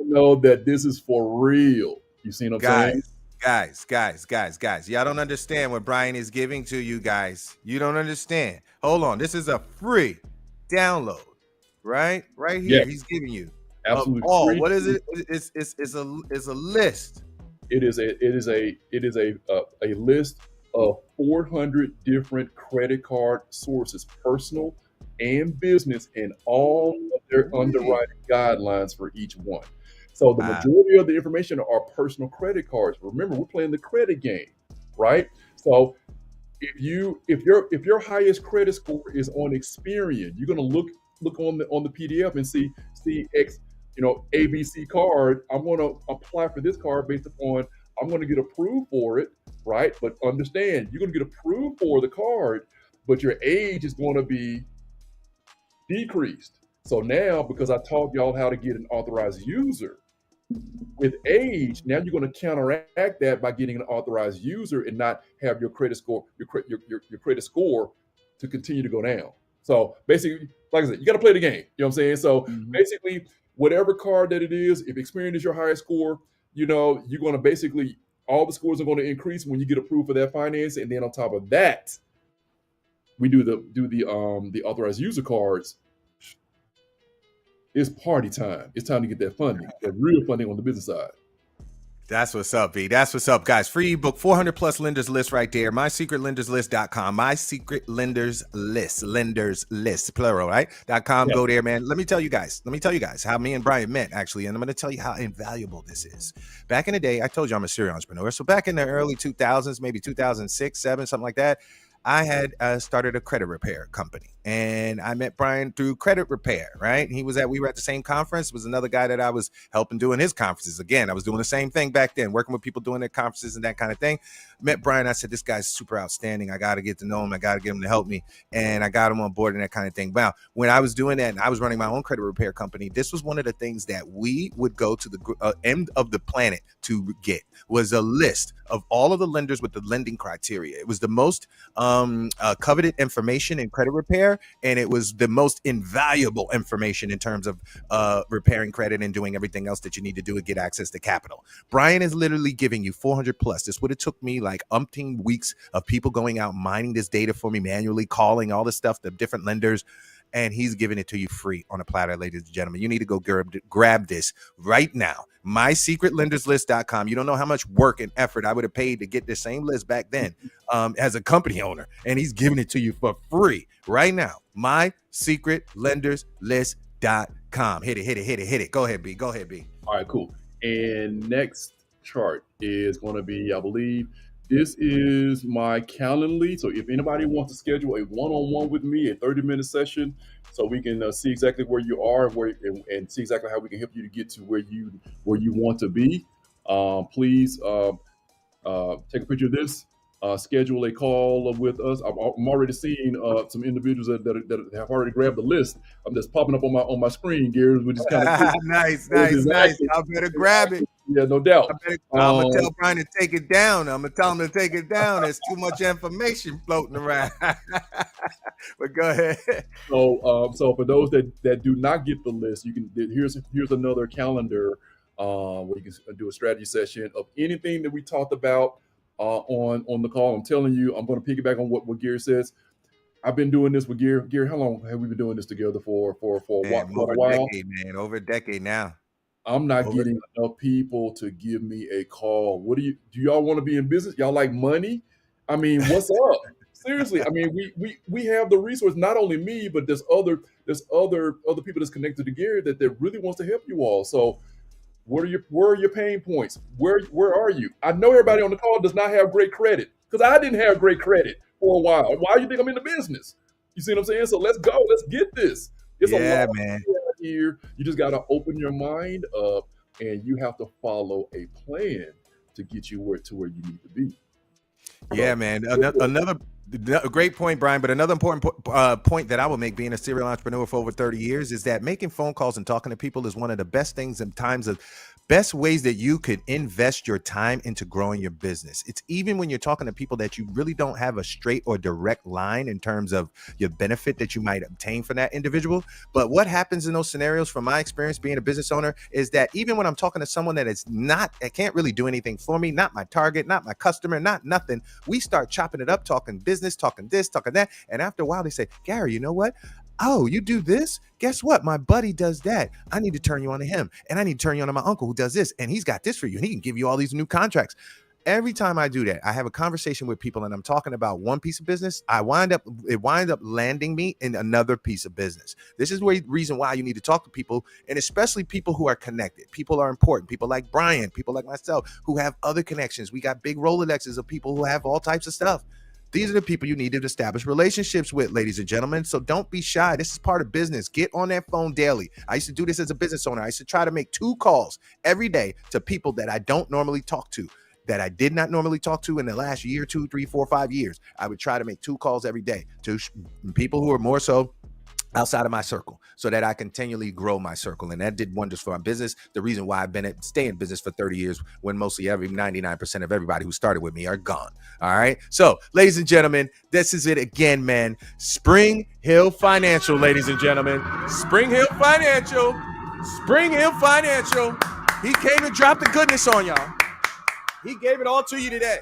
know that this is for real. You see what I'm saying? Guys, y'all don't understand what Brian is giving to you guys. You don't understand. Hold on. This is a free download, right? Right here. Yes. He's giving you absolutely free. What is it? It's a list. It is a list of 400 different credit card sources, personal and business, and all of their underwriting guidelines for each one. So the majority of the information are personal credit cards. Remember, we're playing the credit game, right? So if your highest credit score is on Experian, you're gonna look on the PDF and see X, ABC card. I'm gonna apply for this card based upon, I'm gonna get approved for it, right? But understand, you're gonna get approved for the card, but your age is gonna be decreased. So now, because I taught y'all how to get an authorized user, with age, now you're going to counteract that by getting an authorized user and not have your credit score, your credit score to continue to go down. So basically, like I said, you got to play the game. You know what I'm saying? So basically, whatever card that it is, if Experian is your highest score, you're going to basically, all the scores are going to increase when you get approved for that finance. And then on top of that, we do the authorized user cards. It's party time. It's time to get that funding, that real funding on the business side. That's what's up, B. That's what's up, guys. Free ebook, 400 plus lenders list right there. MySecretLendersList.com. My Secret Lenders List, plural, right? .com. Yeah. Go there, man. Let me tell you guys how me and Brian met, actually, and I'm going to tell you how invaluable this is. Back in the day, I told you I'm a serial entrepreneur. So back in the early 2000s, maybe 2006, 7, something like that, I had started a credit repair company, and I met Brian through credit repair, right? We were at the same conference. It was another guy that I was helping doing his conferences. Again, I was doing the same thing back then, working with people doing their conferences and that kind of thing. Met Brian. I said, this guy's super outstanding. I got to get to know him. I got to get him to help me. And I got him on board and that kind of thing. Wow. When I was doing that and I was running my own credit repair company, this was one of the things that we would go to the end of the planet to get, was a list of all of the lenders with the lending criteria. It was the most coveted information in credit repair, and it was the most invaluable information in terms of repairing credit and doing everything else that you need to do to get access to capital. Brian is literally giving you 400 plus. This would have took me like umpteen weeks of people going out mining this data for me manually, calling all this stuff, the different lenders, and he's giving it to you free on a platter, ladies and gentlemen. You need to go grab this right now. MySecretLendersList.com. You don't know how much work and effort I would have paid to get the same list back then as a company owner, and he's giving it to you for free right now. MySecretLendersList.com. Hit it. Go ahead, B. All right, cool. And next chart is going to be, I believe, this is my Calendly. So if anybody wants to schedule a one-on-one with me, a 30-minute session, so we can see exactly where you are and see exactly how we can help you to get to where you want to be, please take a picture of this. Schedule a call with us. I'm already seeing some individuals that have already grabbed the list. I'm just popping up on my screen, Gary, which is kind of cool. Nice. I better grab it. Yeah, no doubt. I'm gonna tell Brian to take it down. I'm gonna tell him to take it down. There's too much information floating around. But go ahead. So for those that do not get the list, you can here's another calendar where you can do a strategy session of anything that we talked about on the call. I'm telling you, I'm going to piggyback on what Gary says. I've been doing this with Gary. Gary, how long have we been doing this together for a while? Over a decade now. I'm not getting enough people to give me a call. Do y'all want to be in business? Y'all like money? I mean, what's up? Seriously, I mean, we have the resource. Not only me, but there's other people that's connected to Gary that really wants to help you all. So, where are your pain points? Where are you? I know everybody on the call does not have great credit, because I didn't have great credit for a while. Why do you think I'm in the business? You see what I'm saying? So let's go. Let's get this. It's a lot man. Here. You just got to open your mind up, and you have to follow a plan to get you to where you need to be. Yeah, man. Another great point, Brian, but another important point that I will make, being a serial entrepreneur for over 30 years, is that making phone calls and talking to people is one of the best things in times of best ways that you could invest your time into growing your business. It's even when you're talking to people that you really don't have a straight or direct line in terms of your benefit that you might obtain from that individual. But what happens in those scenarios, from my experience being a business owner, is that even when I'm talking to someone that can't really do anything for me, not my target, not my customer, not nothing, we start chopping it up, talking business, talking this, talking that. And after a while they say, Gary, you know what? Oh, you do this? Guess what? My buddy does that. I need to turn you on to him. And I need to turn you on to my uncle who does this. And he's got this for you. And he can give you all these new contracts. Every time I do that, I have a conversation with people and I'm talking about one piece of business. It winds up landing me in another piece of business. This is the reason why you need to talk to people, and especially people who are connected. People are important. People like Brian, people like myself who have other connections. We got big Rolodexes of people who have all types of stuff. These are the people you need to establish relationships with, ladies and gentlemen. So don't be shy. This is part of business. Get on that phone daily. I used to do this as a business owner. I used to try to make 2 calls every day to people that I don't normally talk to, that I did not normally talk to in the last year, 2, 3, 4, 5 years. I would try to make 2 calls every day to people who are more so outside of my circle so that I continually grow my circle. And that did wonders for my business. The reason why I've been stay in business for 30 years when mostly 99% of everybody who started with me are gone. All right. So, ladies and gentlemen, this is it again, man. Spring Hill Financial, ladies and gentlemen. Spring Hill Financial. Spring Hill Financial. He came and dropped the goodness on y'all. He gave it all to you today.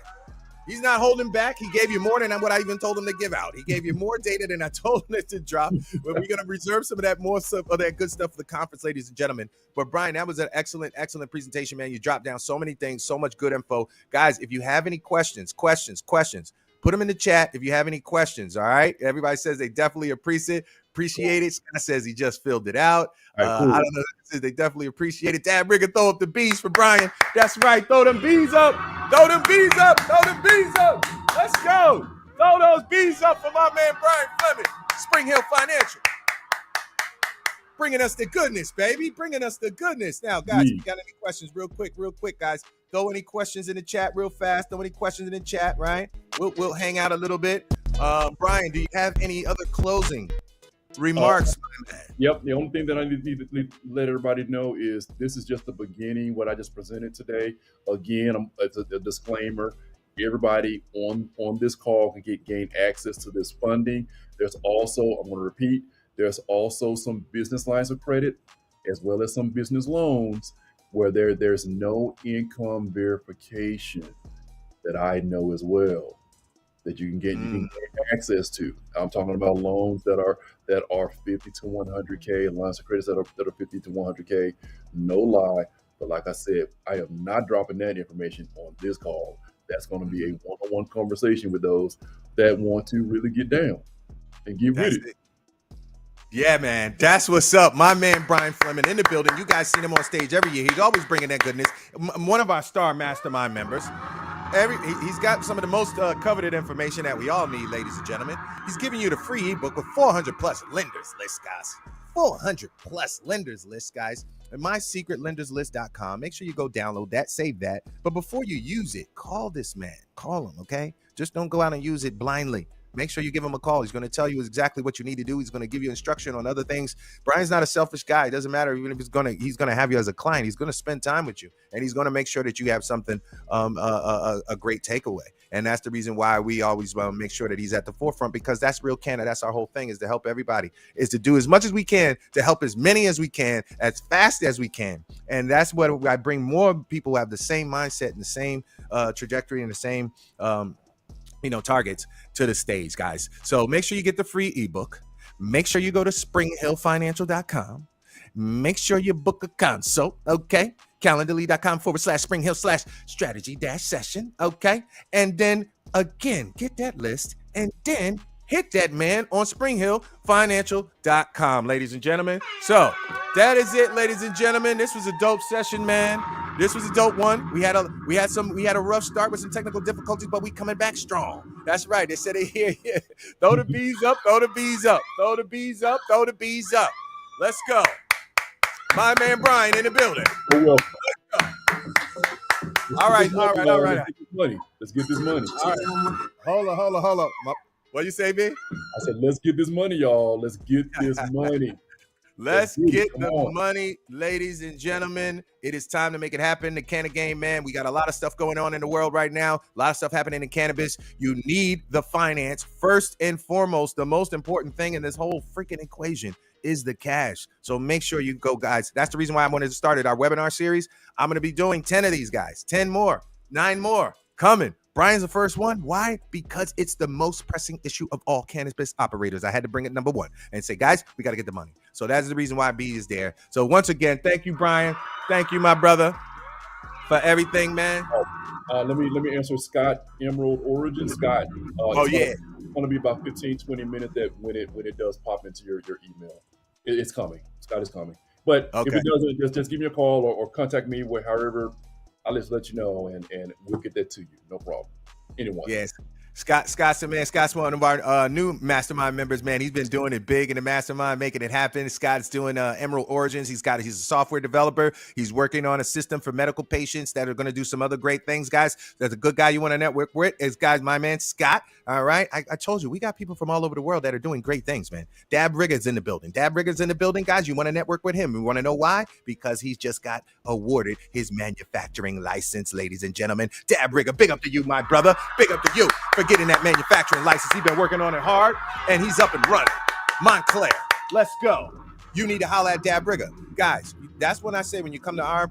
He's not holding back. He gave you more than what I even told him to give out. He gave you more data than I told him to drop. But we're going to reserve some of that more stuff, of that good stuff for the conference, ladies and gentlemen. But Brian, that was an excellent presentation, man. You dropped down so many things, so much good info. Guys, if you have any questions, put them in the chat if you have any questions, all right? Everybody says they definitely appreciate it. Scott says he just filled it out. Cool. I don't know. They definitely appreciate it. Dad, Rigger, throw up the bees for Brian. That's right. Throw them bees up. Throw them bees up. Throw them bees up. Let's go. Throw those bees up for my man, Brian Fleming. Spring Hill Financial. Bringing us the goodness, baby. Bringing us the goodness. Now, guys, if you got any questions, real quick, guys, throw any questions in the chat real fast. Throw any questions in the chat, right? We'll hang out a little bit. Brian, do you have any other closing remarks? Yep. The only thing that I need to let everybody know is this is just the beginning, what I just presented today. Again, it's a disclaimer. Everybody on this call can gain access to this funding. There's also, I'm going to repeat, there's also some business lines of credit as well as some business loans where there's no income verification that I know as well that you can get access to. I'm talking about loans that are 50 to 100K, and lines of credits that are 50 to 100K. No lie, but like I said, I am not dropping that information on this call. That's going to be a one-on-one conversation with those that want to really get down and get with it. Yeah, man, that's what's up. My man Brian Fleming in the building. You guys seen him on stage every year. He's always bringing that goodness. One of our star mastermind members. He's got some of the most coveted information that we all need, ladies and gentlemen. He's giving you the free ebook with 400 plus lenders list, guys. 400 plus lenders list, guys. At mysecretlenderslist.com. Make sure you go download that, save that. But before you use it, call this man. Call him, okay? Just don't go out and use it blindly. Make sure you give him a call. He's going to tell you exactly what you need to do. He's going to give you instruction on other things. Brian's not a selfish guy. It doesn't matter even if he's going to have you as a client. He's going to spend time with you, and he's going to make sure that you have something, a great takeaway. And that's the reason why we always make sure that he's at the forefront, because that's real Canada. That's our whole thing, is to help everybody, is to do as much as we can to help as many as we can, as fast as we can. And that's what I bring more people who have the same mindset and the same trajectory and the same targets to the stage, guys. So make sure you get the free ebook. Make sure you go to springhillfinancial.com. Make sure you book a consult, okay? Calendly.com/springhill/strategy-session, okay? And then again, get that list and then hit that man on springhillfinancial.com, ladies and gentlemen. So that is it, ladies and gentlemen. This was a dope session, man. This was a dope one. We had a rough start with some technical difficulties, but we coming back strong. That's right. They said it here. Throw the bees up, throw the bees up, throw the bees up, throw the bees up. Let's go. My man Brian in the building. All right. Let's get this money. All right. Hold on. What you say, B? I said, let's get this money, y'all. Let's get this money. Let's get the money, ladies and gentlemen. It is time to make it happen. The Canna Game, man. We got a lot of stuff going on in the world right now. A lot of stuff happening in cannabis. You need the finance. First and foremost, the most important thing in this whole freaking equation is the cash. So make sure you go, guys. That's the reason why I wanted to start our webinar series. I'm going to be doing 10 of these, guys. 10 more, 9 more coming. Brian's the first one. Why? Because it's the most pressing issue of all cannabis operators. I had to bring it number one and say, guys, we got to get the money. So that's the reason why B is there. So once again, thank you, Brian. Thank you, my brother, for everything, man. Let me answer Scott, Emerald Origin. Scott. It's going to be about 15-20 minutes that when it does pop into your email. It's coming. Scott is coming. But if it doesn't, just give me a call or contact me however. I'll just let you know, and we'll get that to you. No problem. Anyone. Yes. Scott's the man. Scott's one of our new mastermind members, man. He's been doing it big in the mastermind, making it happen. Scott's doing Emerald Origins. He's a software developer. He's working on a system for medical patients that are going to do some other great things, guys. That's a good guy you want to network with. Is guys, my man Scott. All right, I told you we got people from all over the world that are doing great things, man. Dab Rigger's in the building. Dab Rigger's in the building, guys. You want to network with him? You want to know why? Because he's just got awarded his manufacturing license, ladies and gentlemen. Dab Rigger, big up to you, my brother. Big up to you for getting that manufacturing license. He's been working on it hard, and he's up and running. Montclair, let's go. You need to holler at Dab Rigger, guys. That's when I say when you come to our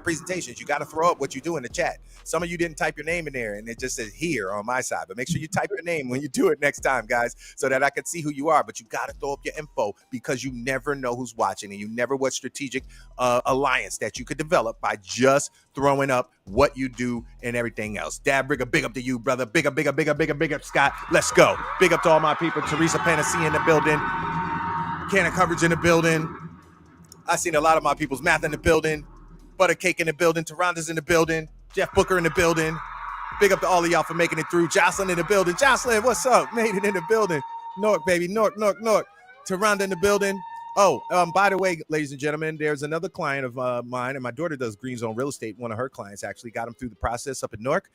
presentations, you got to throw up what you do in the chat. Some of you didn't type your name in there, and it just says here on my side. But make sure you type your name when you do it next time, guys, so that I can see who you are. But you got to throw up your info because you never know who's watching, and you never what strategic alliance that you could develop by just throwing up what you do and everything else. Dab Rigger, big up to you, brother. Big up, Scott. Let's go. Big up to all my people. Teresa Panacea in the building. Cannon Coverage in the building. I seen a lot of my people's math in the building. Buttercake in the building. Taronda's in the building. Jeff Booker in the building. Big up to all of y'all for making it through. Jocelyn in the building. Jocelyn, what's up? Made it in the building. Nork, baby. Nork. Taronda in the building. Oh, by the way, ladies and gentlemen, there's another client of mine, and my daughter does Green Zone Real Estate. One of her clients actually got them through the process up in Newark.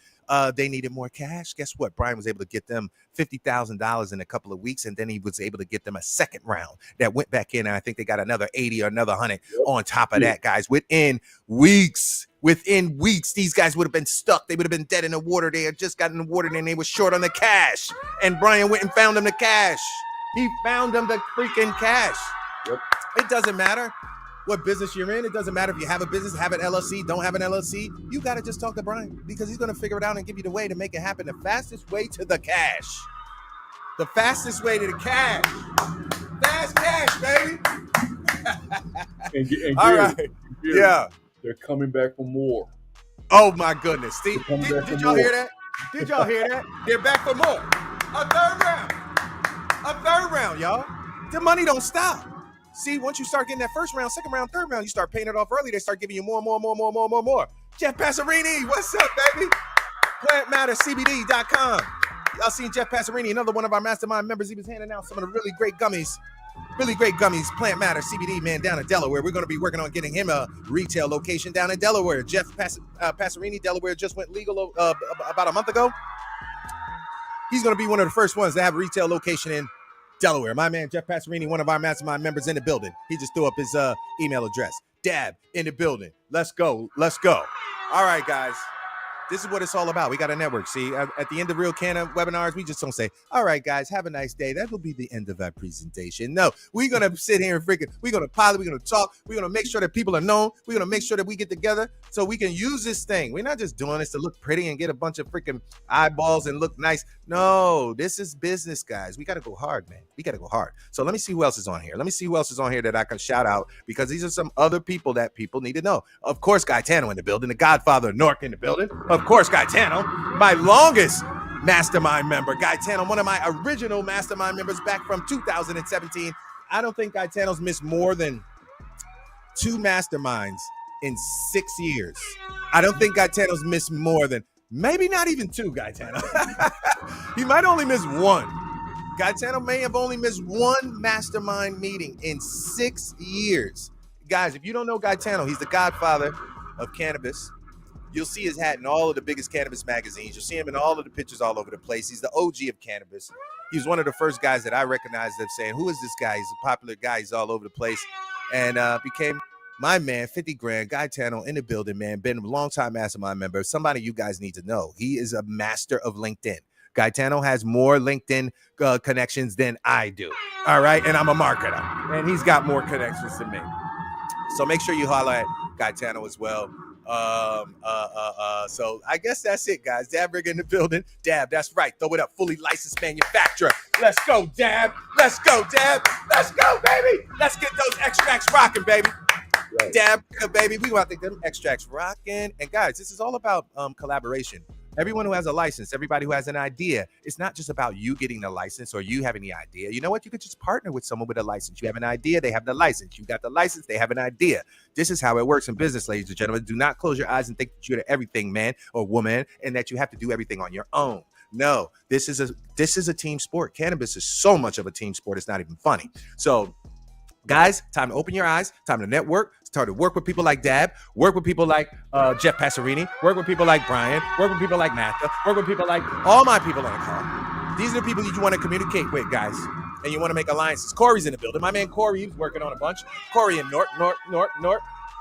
They needed more cash. Guess what? Brian was able to get them $50,000 in a couple of weeks, and then he was able to get them a second round that went back in, and I think they got another 80 or another 100 on top of that, guys. Within weeks, these guys would have been stuck. They would have been dead in the water. They had just gotten in the water, and they were short on the cash, and Brian went and found them the cash. He found them the freaking cash. Yep. It doesn't matter what business you're in. It doesn't matter if you have a business, have an LLC, don't have an LLC. You got to just talk to Brian because he's going to figure it out and give you the way to make it happen. The fastest way to the cash. The fastest way to the cash. Fast cash, baby. and all right. Yeah. They're coming back for more. Oh, my goodness. Steve, did y'all hear that? Did y'all hear that? They're back for more. A third round, y'all. The money don't stop. See, once you start getting that first round, second round, third round, you start paying it off early. They start giving you more. Jeff Passerini, what's up, baby? PlantMatterCBD.com. Y'all seen Jeff Passerini, another one of our mastermind members. He was handing out some of the really great gummies. Plant Matter CBD, man, down in Delaware. We're going to be working on getting him a retail location down in Delaware. Jeff Passerini, Delaware just went legal about a month ago. He's going to be one of the first ones to have a retail location in Delaware. My man, Jeff Passerini, one of our mastermind members in the building. He just threw up his email address. Dab in the building. Let's go. All right, guys. This is what it's all about. We got a network. See, at the end of Real Canna webinars, we just don't say, all right, guys, have a nice day. That will be the end of our presentation. No, we're going to sit here and we're going to pilot, we're going to talk, we're going to make sure that people are known, we're going to make sure that we get together so we can use this thing. We're not just doing this to look pretty and get a bunch of freaking eyeballs and look nice. No, this is business, guys. We got to go hard, man. We got to go hard. So let me see who else is on here. That I can shout out because these are some other people that people need to know. Of course, Gaetano in the building, the Godfather of Nork in the building. Of course, Gaetano, my longest mastermind member. Gaetano, one of my original mastermind members back from 2017. I don't think Gaetano's missed more than 2 masterminds in 6 years. I don't think Gaetano's missed more than, maybe not even 2, Gaetano. He might only miss 1. Gaetano may have only missed 1 mastermind meeting in 6 years. Guys, if you don't know Gaetano, he's the godfather of cannabis. You'll see his hat in all of the biggest cannabis magazines. You'll see him in all of the pictures all over the place. He's the OG of cannabis. He was one of the first guys that I recognized of saying, who is this guy? He's a popular guy. He's all over the place. And became my man, 50 grand, Gaetano in the building, man. Been a long-time mastermind member. Somebody you guys need to know. He is a master of LinkedIn. Gaetano has more LinkedIn connections than I do. All right. And I'm a marketer. And he's got more connections than me. So make sure you holler at Gaetano as well. So I guess that's it, guys. Dab Rigger in the building. Dab, that's right. Throw it up. Fully licensed manufacturer. Let's go, Dab. Let's go, Dab. Let's go, baby. Let's get those extracts rocking, baby. Right. Dab, baby. We want to get them extracts rocking. And guys, this is all about collaboration. Everyone who has a license, everybody who has an idea, it's not just about you getting the license or you having the idea. You know what? You could just partner with someone with a license. You have an idea, they have the license. You got the license, they have an idea. This is how it works in business, ladies and gentlemen. Do not close your eyes and think that you're everything, man or woman, and that you have to do everything on your own. No, this is a team sport. Cannabis is so much of a team sport. It's not even funny. So, guys, time to open your eyes, time to network, start to work with people like Dab, work with people like Jeff Passerini, work with people like Brian, work with people like Matha, work with people like all my people on the call. These are the people you want to communicate with, guys, and you want to make alliances. Corey's in the building. My man Corey, he's working on a bunch. Corey in North.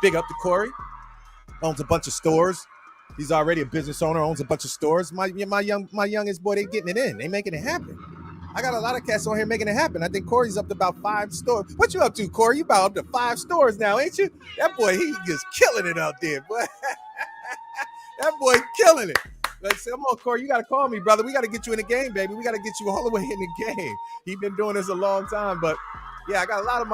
Big up to Corey. Owns a bunch of stores. He's already a business owner, owns a bunch of stores. My youngest boy, they getting it in. They making it happen. I got a lot of cats on here making it happen. I think Corey's up to about 5 stores. What you up to, Corey? You about up to 5 stores now, ain't you? That boy, he's just killing it out there, boy. That boy killing it. Like, come on, Corey, you got to call me, brother. We got to get you in the game, baby. We got to get you all the way in the game. He's been doing this a long time, but yeah, I got a lot of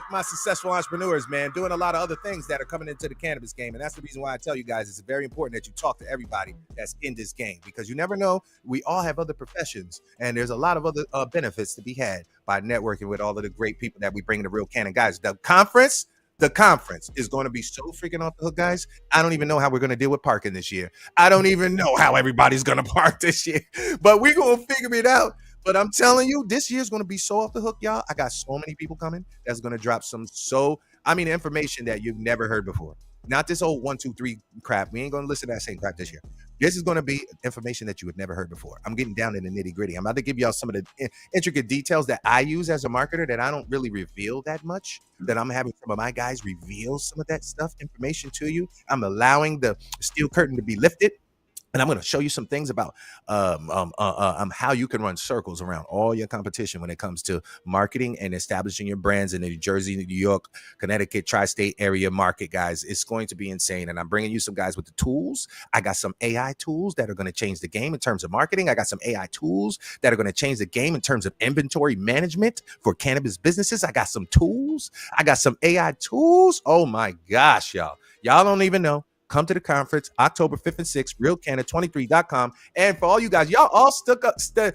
my successful entrepreneurs, man, doing a lot of other things that are coming into the cannabis game. And that's the reason why I tell you guys it's very important that you talk to everybody that's in this game, because you never know. We all have other professions, and there's a lot of other benefits to be had by networking with all of the great people that we bring to Real Cannon. Guys, the conference is going to be so freaking off the hook, guys. I don't even know how we're going to deal with parking this year. I don't even know how everybody's going to park this year, but we're going to figure it out. But I'm telling you, this year's going to be so off the hook, y'all. I got so many people coming that's going to drop some information that you've never heard before. Not this old 1, 2, 3 crap. We ain't going to listen to that same crap this year. This is going to be information that you had never heard before. I'm getting down in the nitty gritty. I'm about to give y'all some of the intricate details that I use as a marketer that I don't really reveal that much, that I'm having some of my guys reveal some of that stuff, information to you. I'm allowing the steel curtain to be lifted. And I'm going to show you some things about how you can run circles around all your competition when it comes to marketing and establishing your brands in the New Jersey, New York, Connecticut, tri-state area market, guys. It's going to be insane. And I'm bringing you some guys with the tools. I got some AI tools that are going to change the game in terms of marketing. I got some AI tools that are going to change the game in terms of inventory management for cannabis businesses. I got some tools. I got some AI tools. Oh, my gosh, y'all. Y'all don't even know. Come to the conference, October 5th and 6th, realcannon23.com. And for all you guys, y'all all stayed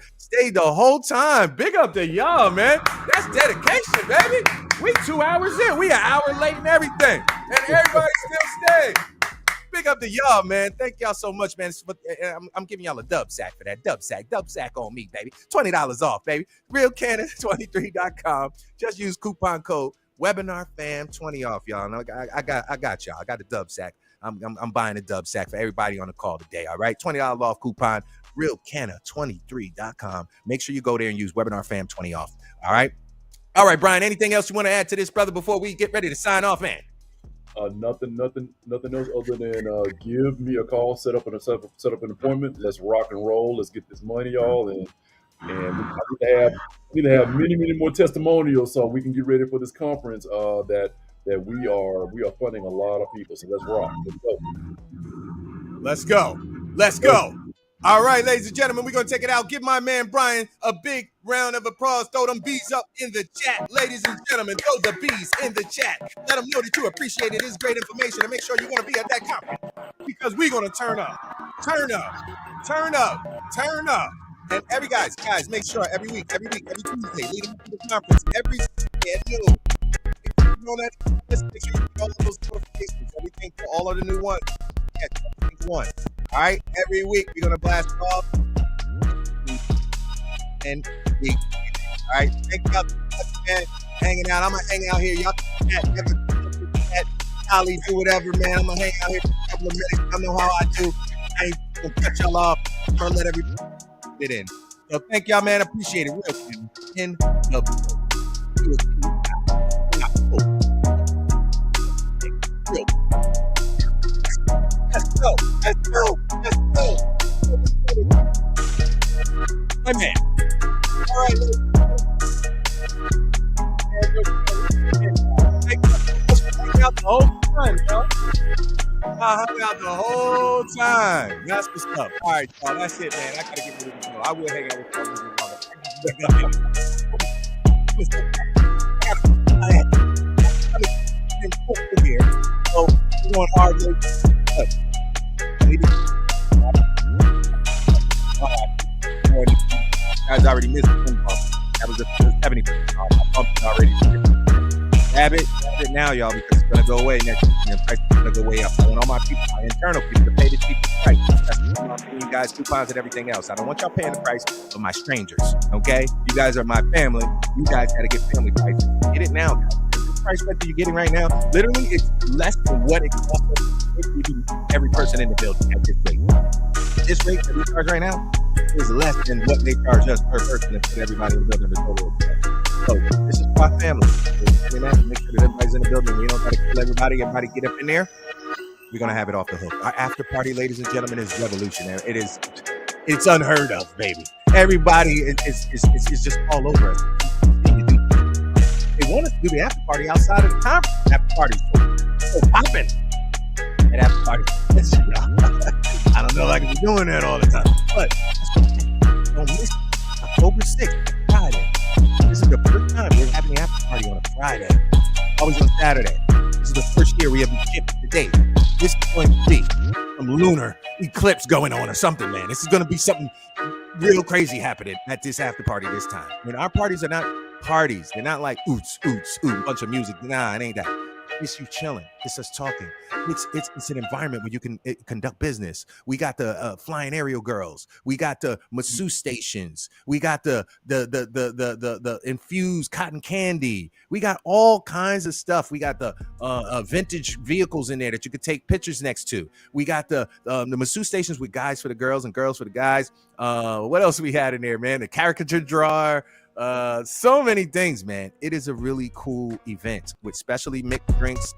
the whole time. Big up to y'all, man. That's dedication, baby. We 2 hours in. We an hour late and everything. And everybody still stayed. Big up to y'all, man. Thank y'all so much, man. I'm giving y'all a dub sack for that. Dub sack on me, baby. $20 off, baby. realcannon23.com. Just use coupon code WebinarFam20 off, y'all. And I got y'all. I got a dub sack. I'm buying a dub sack for everybody on the call today. All right, $20 off coupon, realcanna23.com. Make sure you go there and use WebinarFam20 off. All right, Brian. Anything else you want to add to this, brother, before we get ready to sign off, man? Nothing else other than give me a call, set up an appointment. Let's rock and roll. Let's get this money, y'all, and we need to have many more testimonials so we can get ready for this conference. That we are funding a lot of people. So let's rock. Let's go. All right, ladies and gentlemen, we're going to take it out. Give my man Brian a big round of applause. Throw them bees up in the chat. Ladies and gentlemen, throw the bees in the chat. Let them know that you appreciated this great information, and make sure you want to be at that conference, because we're going to turn up. And every guys, make sure every week, every Tuesday, leading up to the conference, every Tuesday at noon. Just make sure you get all of those notifications, everything for all of the new ones. All right, every week we're gonna blast off. And week. All right, thank y'all so much, man. Hanging out. I'm gonna hang out here. Y'all can chat, colleagues, do whatever, man. I'm gonna hang out here for a couple of minutes. I know how I do. I ain't gonna cut y'all off. I'm gonna let everybody get in. So thank y'all, man. Appreciate it. Real in the Let's go. My man. All right. Hang out the whole time, yo. I hung out the whole time. That's what's up. All right, y'all. That's it, man. I gotta get rid of this. I will hang out with y'all a little longer. Here. So we're going hard. guys already missed the win bump. That was a 70%. I bumped it already. Grab it now, y'all, because it's gonna go away next week, and the price is gonna go way up. I want all my people, my internal people, to pay the cheapest price. That's what I'm paying you guys coupons and everything else. I don't want y'all paying the price of my strangers. Okay, you guys are my family. You guys gotta get family prices. Get it now, guys. This price that you're getting right now, literally, it's less than what it costs every person in the building at this rate. This rate that we charge right now is less than what they charge us per person and put everybody in the building the total. So this is my family. Make sure that everybody's in the building. We don't gotta kill everybody. Everybody get up in there. We're gonna have it off the hook. Our after party, ladies and gentlemen, is revolutionary. It's unheard of, baby. Everybody is just all over us. They want us to do the after party outside of the conference. After party, so popping. At after party. I don't know if I can be doing that all the time, but don't miss October 6th, Friday. This is the first time we're having an after party on a Friday. Always on Saturday. This is the first year we have shipped the date. This is going to be some lunar eclipse going on or something, man. This is going to be something real crazy happening at this after party this time. I mean, our parties are not parties. They're not like oots, bunch of music. Nah, it ain't that. It's you chilling. It's us talking. It's an environment where you can conduct business. We got the flying aerial girls. We got the masseuse stations. We got the infused cotton candy. We got all kinds of stuff. We got the vintage vehicles in there that you could take pictures next to. We got the masseuse stations with guys for the girls and girls for the guys. What else we had in there, man? The caricature drawer. So many things, man. It is a really cool event with specially mixed drinks,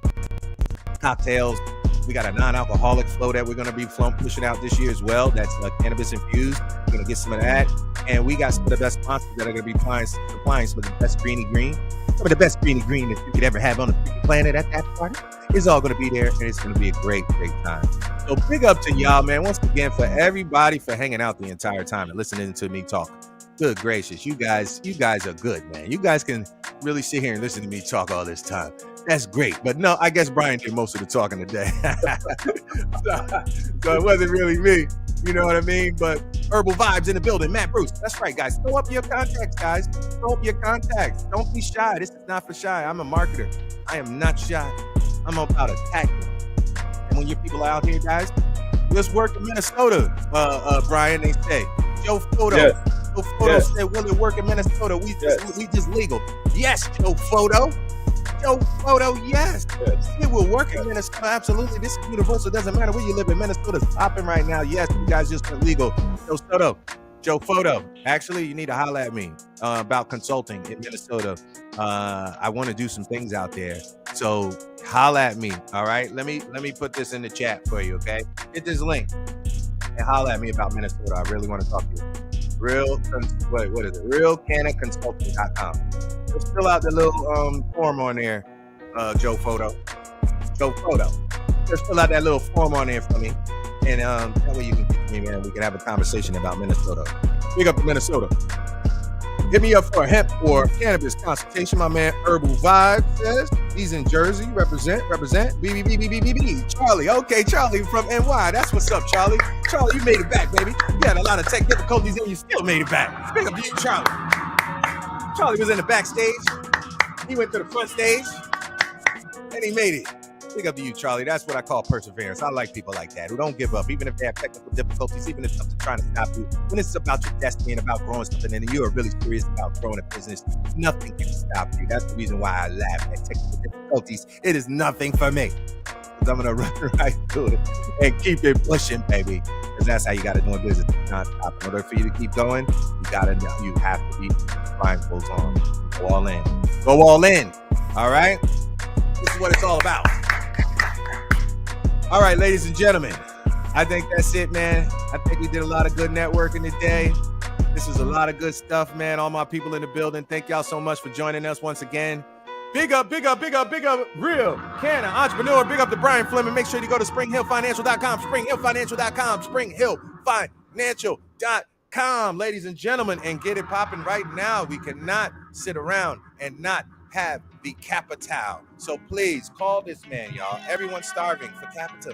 cocktails. We got a non-alcoholic flow that we're going to be pushing out this year as well. That's cannabis infused. We're going to get some of that. And we got some of the best sponsors that are going to be supplying some of the best greeny green. Some of the best greeny green that you could ever have on the planet at that party is all going to be there. And it's going to be a great, great time. So big up to y'all, man. Once again, for everybody for hanging out the entire time and listening to me talk. Good gracious, you guys are good, man. You guys can really sit here and listen to me talk all this time. That's great. But no, I guess Brian did most of the talking today. so it wasn't really me. You know what I mean? But Herbal Vibes in the building. Matt Bruce. That's right, guys. Throw up your contacts, guys. Throw up your contacts. Don't be shy. This is not for shy. I'm a marketer. I am not shy. I'm about attacking. And when your people are out here, guys, let's work in Minnesota, Brian, they say. Joe Photo. Yes. Joe Photo said, will it work in Minnesota? We just legal. Yes, Joe Photo. Joe Photo, yes. It will work in Minnesota. Absolutely. This is universal. It doesn't matter where you live in. Minnesota's popping right now. Yes, you guys just went legal. Joe Photo. Actually, you need to holler at me about consulting in Minnesota. I want to do some things out there. So holler at me. All right. Let me put this in the chat for you. Okay. Hit this link and holler at me about Minnesota. I really want to talk to you. What is it? RealCannonConsulting.com. Just fill out the little form on there, Joe Photo. Just fill out that little form on there for me. And that way you can get me, man. We can have a conversation about Minnesota. Big up to Minnesota. Hit me up for a hemp or cannabis consultation. My man Herbal Vibe says he's in Jersey. Represent. BBBBBBB. Charlie. Okay, Charlie from NY. That's what's up, Charlie. Charlie, you made it back, baby. You had a lot of tech difficulties and you still made it back. Big up to you, Charlie. Charlie was in the backstage. He went to the front stage and he made it. Big up to you, Charlie. That's what I call perseverance. I like people like that who don't give up, even if they have technical difficulties, even if something's trying to stop you. When it's about your destiny and about growing something, and you are really serious about growing a business, nothing can stop you. That's the reason why I laugh at technical difficulties. It is nothing for me. Because I'm going to run right through it and keep it pushing, baby. Because that's how you got to do business. Non-stop. In order for you to keep going, you have to be blindfolds on. Go all in. Go all in. All right? This is what it's all about. All right, ladies and gentlemen, I think that's it, man. I think we did a lot of good networking today. This was a lot of good stuff, man. All my people in the building, thank y'all so much for joining us once again. Big up, Real Canna Entrepreneur. Big up to Brian Fleming. Make sure you go to springhillfinancial.com, springhillfinancial.com, ladies and gentlemen, and get it popping right now. We cannot sit around and not have the capital. So please call this man, y'all. Everyone's starving for capital.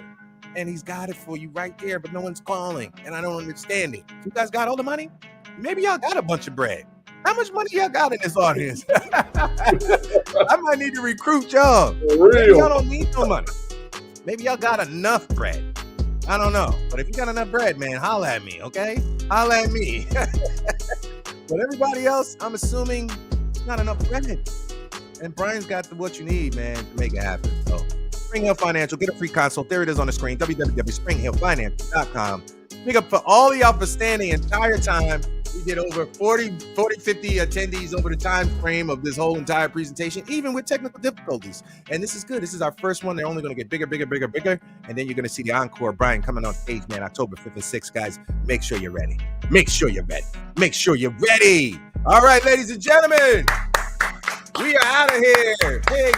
And he's got it for you right there, but no one's calling. And I don't understand it. You guys got all the money? Maybe y'all got a bunch of bread. How much money y'all got in this audience? I might need to recruit y'all. Maybe y'all don't need no money. Maybe y'all got enough bread. I don't know. But if you got enough bread, man, holla at me, okay? Holla at me. But everybody else, I'm assuming not enough bread. And Brian's got what you need, man, to make it happen. So Spring Hill Financial, get a free consult. There it is on the screen, www.springhillfinancial.com. Big up for all of y'all for standing the entire time. We get over 40, 50 attendees over the time frame of this whole entire presentation, even with technical difficulties. And this is good. This is our first one. They're only going to get bigger. And then you're going to see the encore. Brian coming on stage, man, October 5th and 6th, guys. Make sure you're ready. Make sure you're ready. Make sure you're ready. All right, ladies and gentlemen, we are out of here. Hey.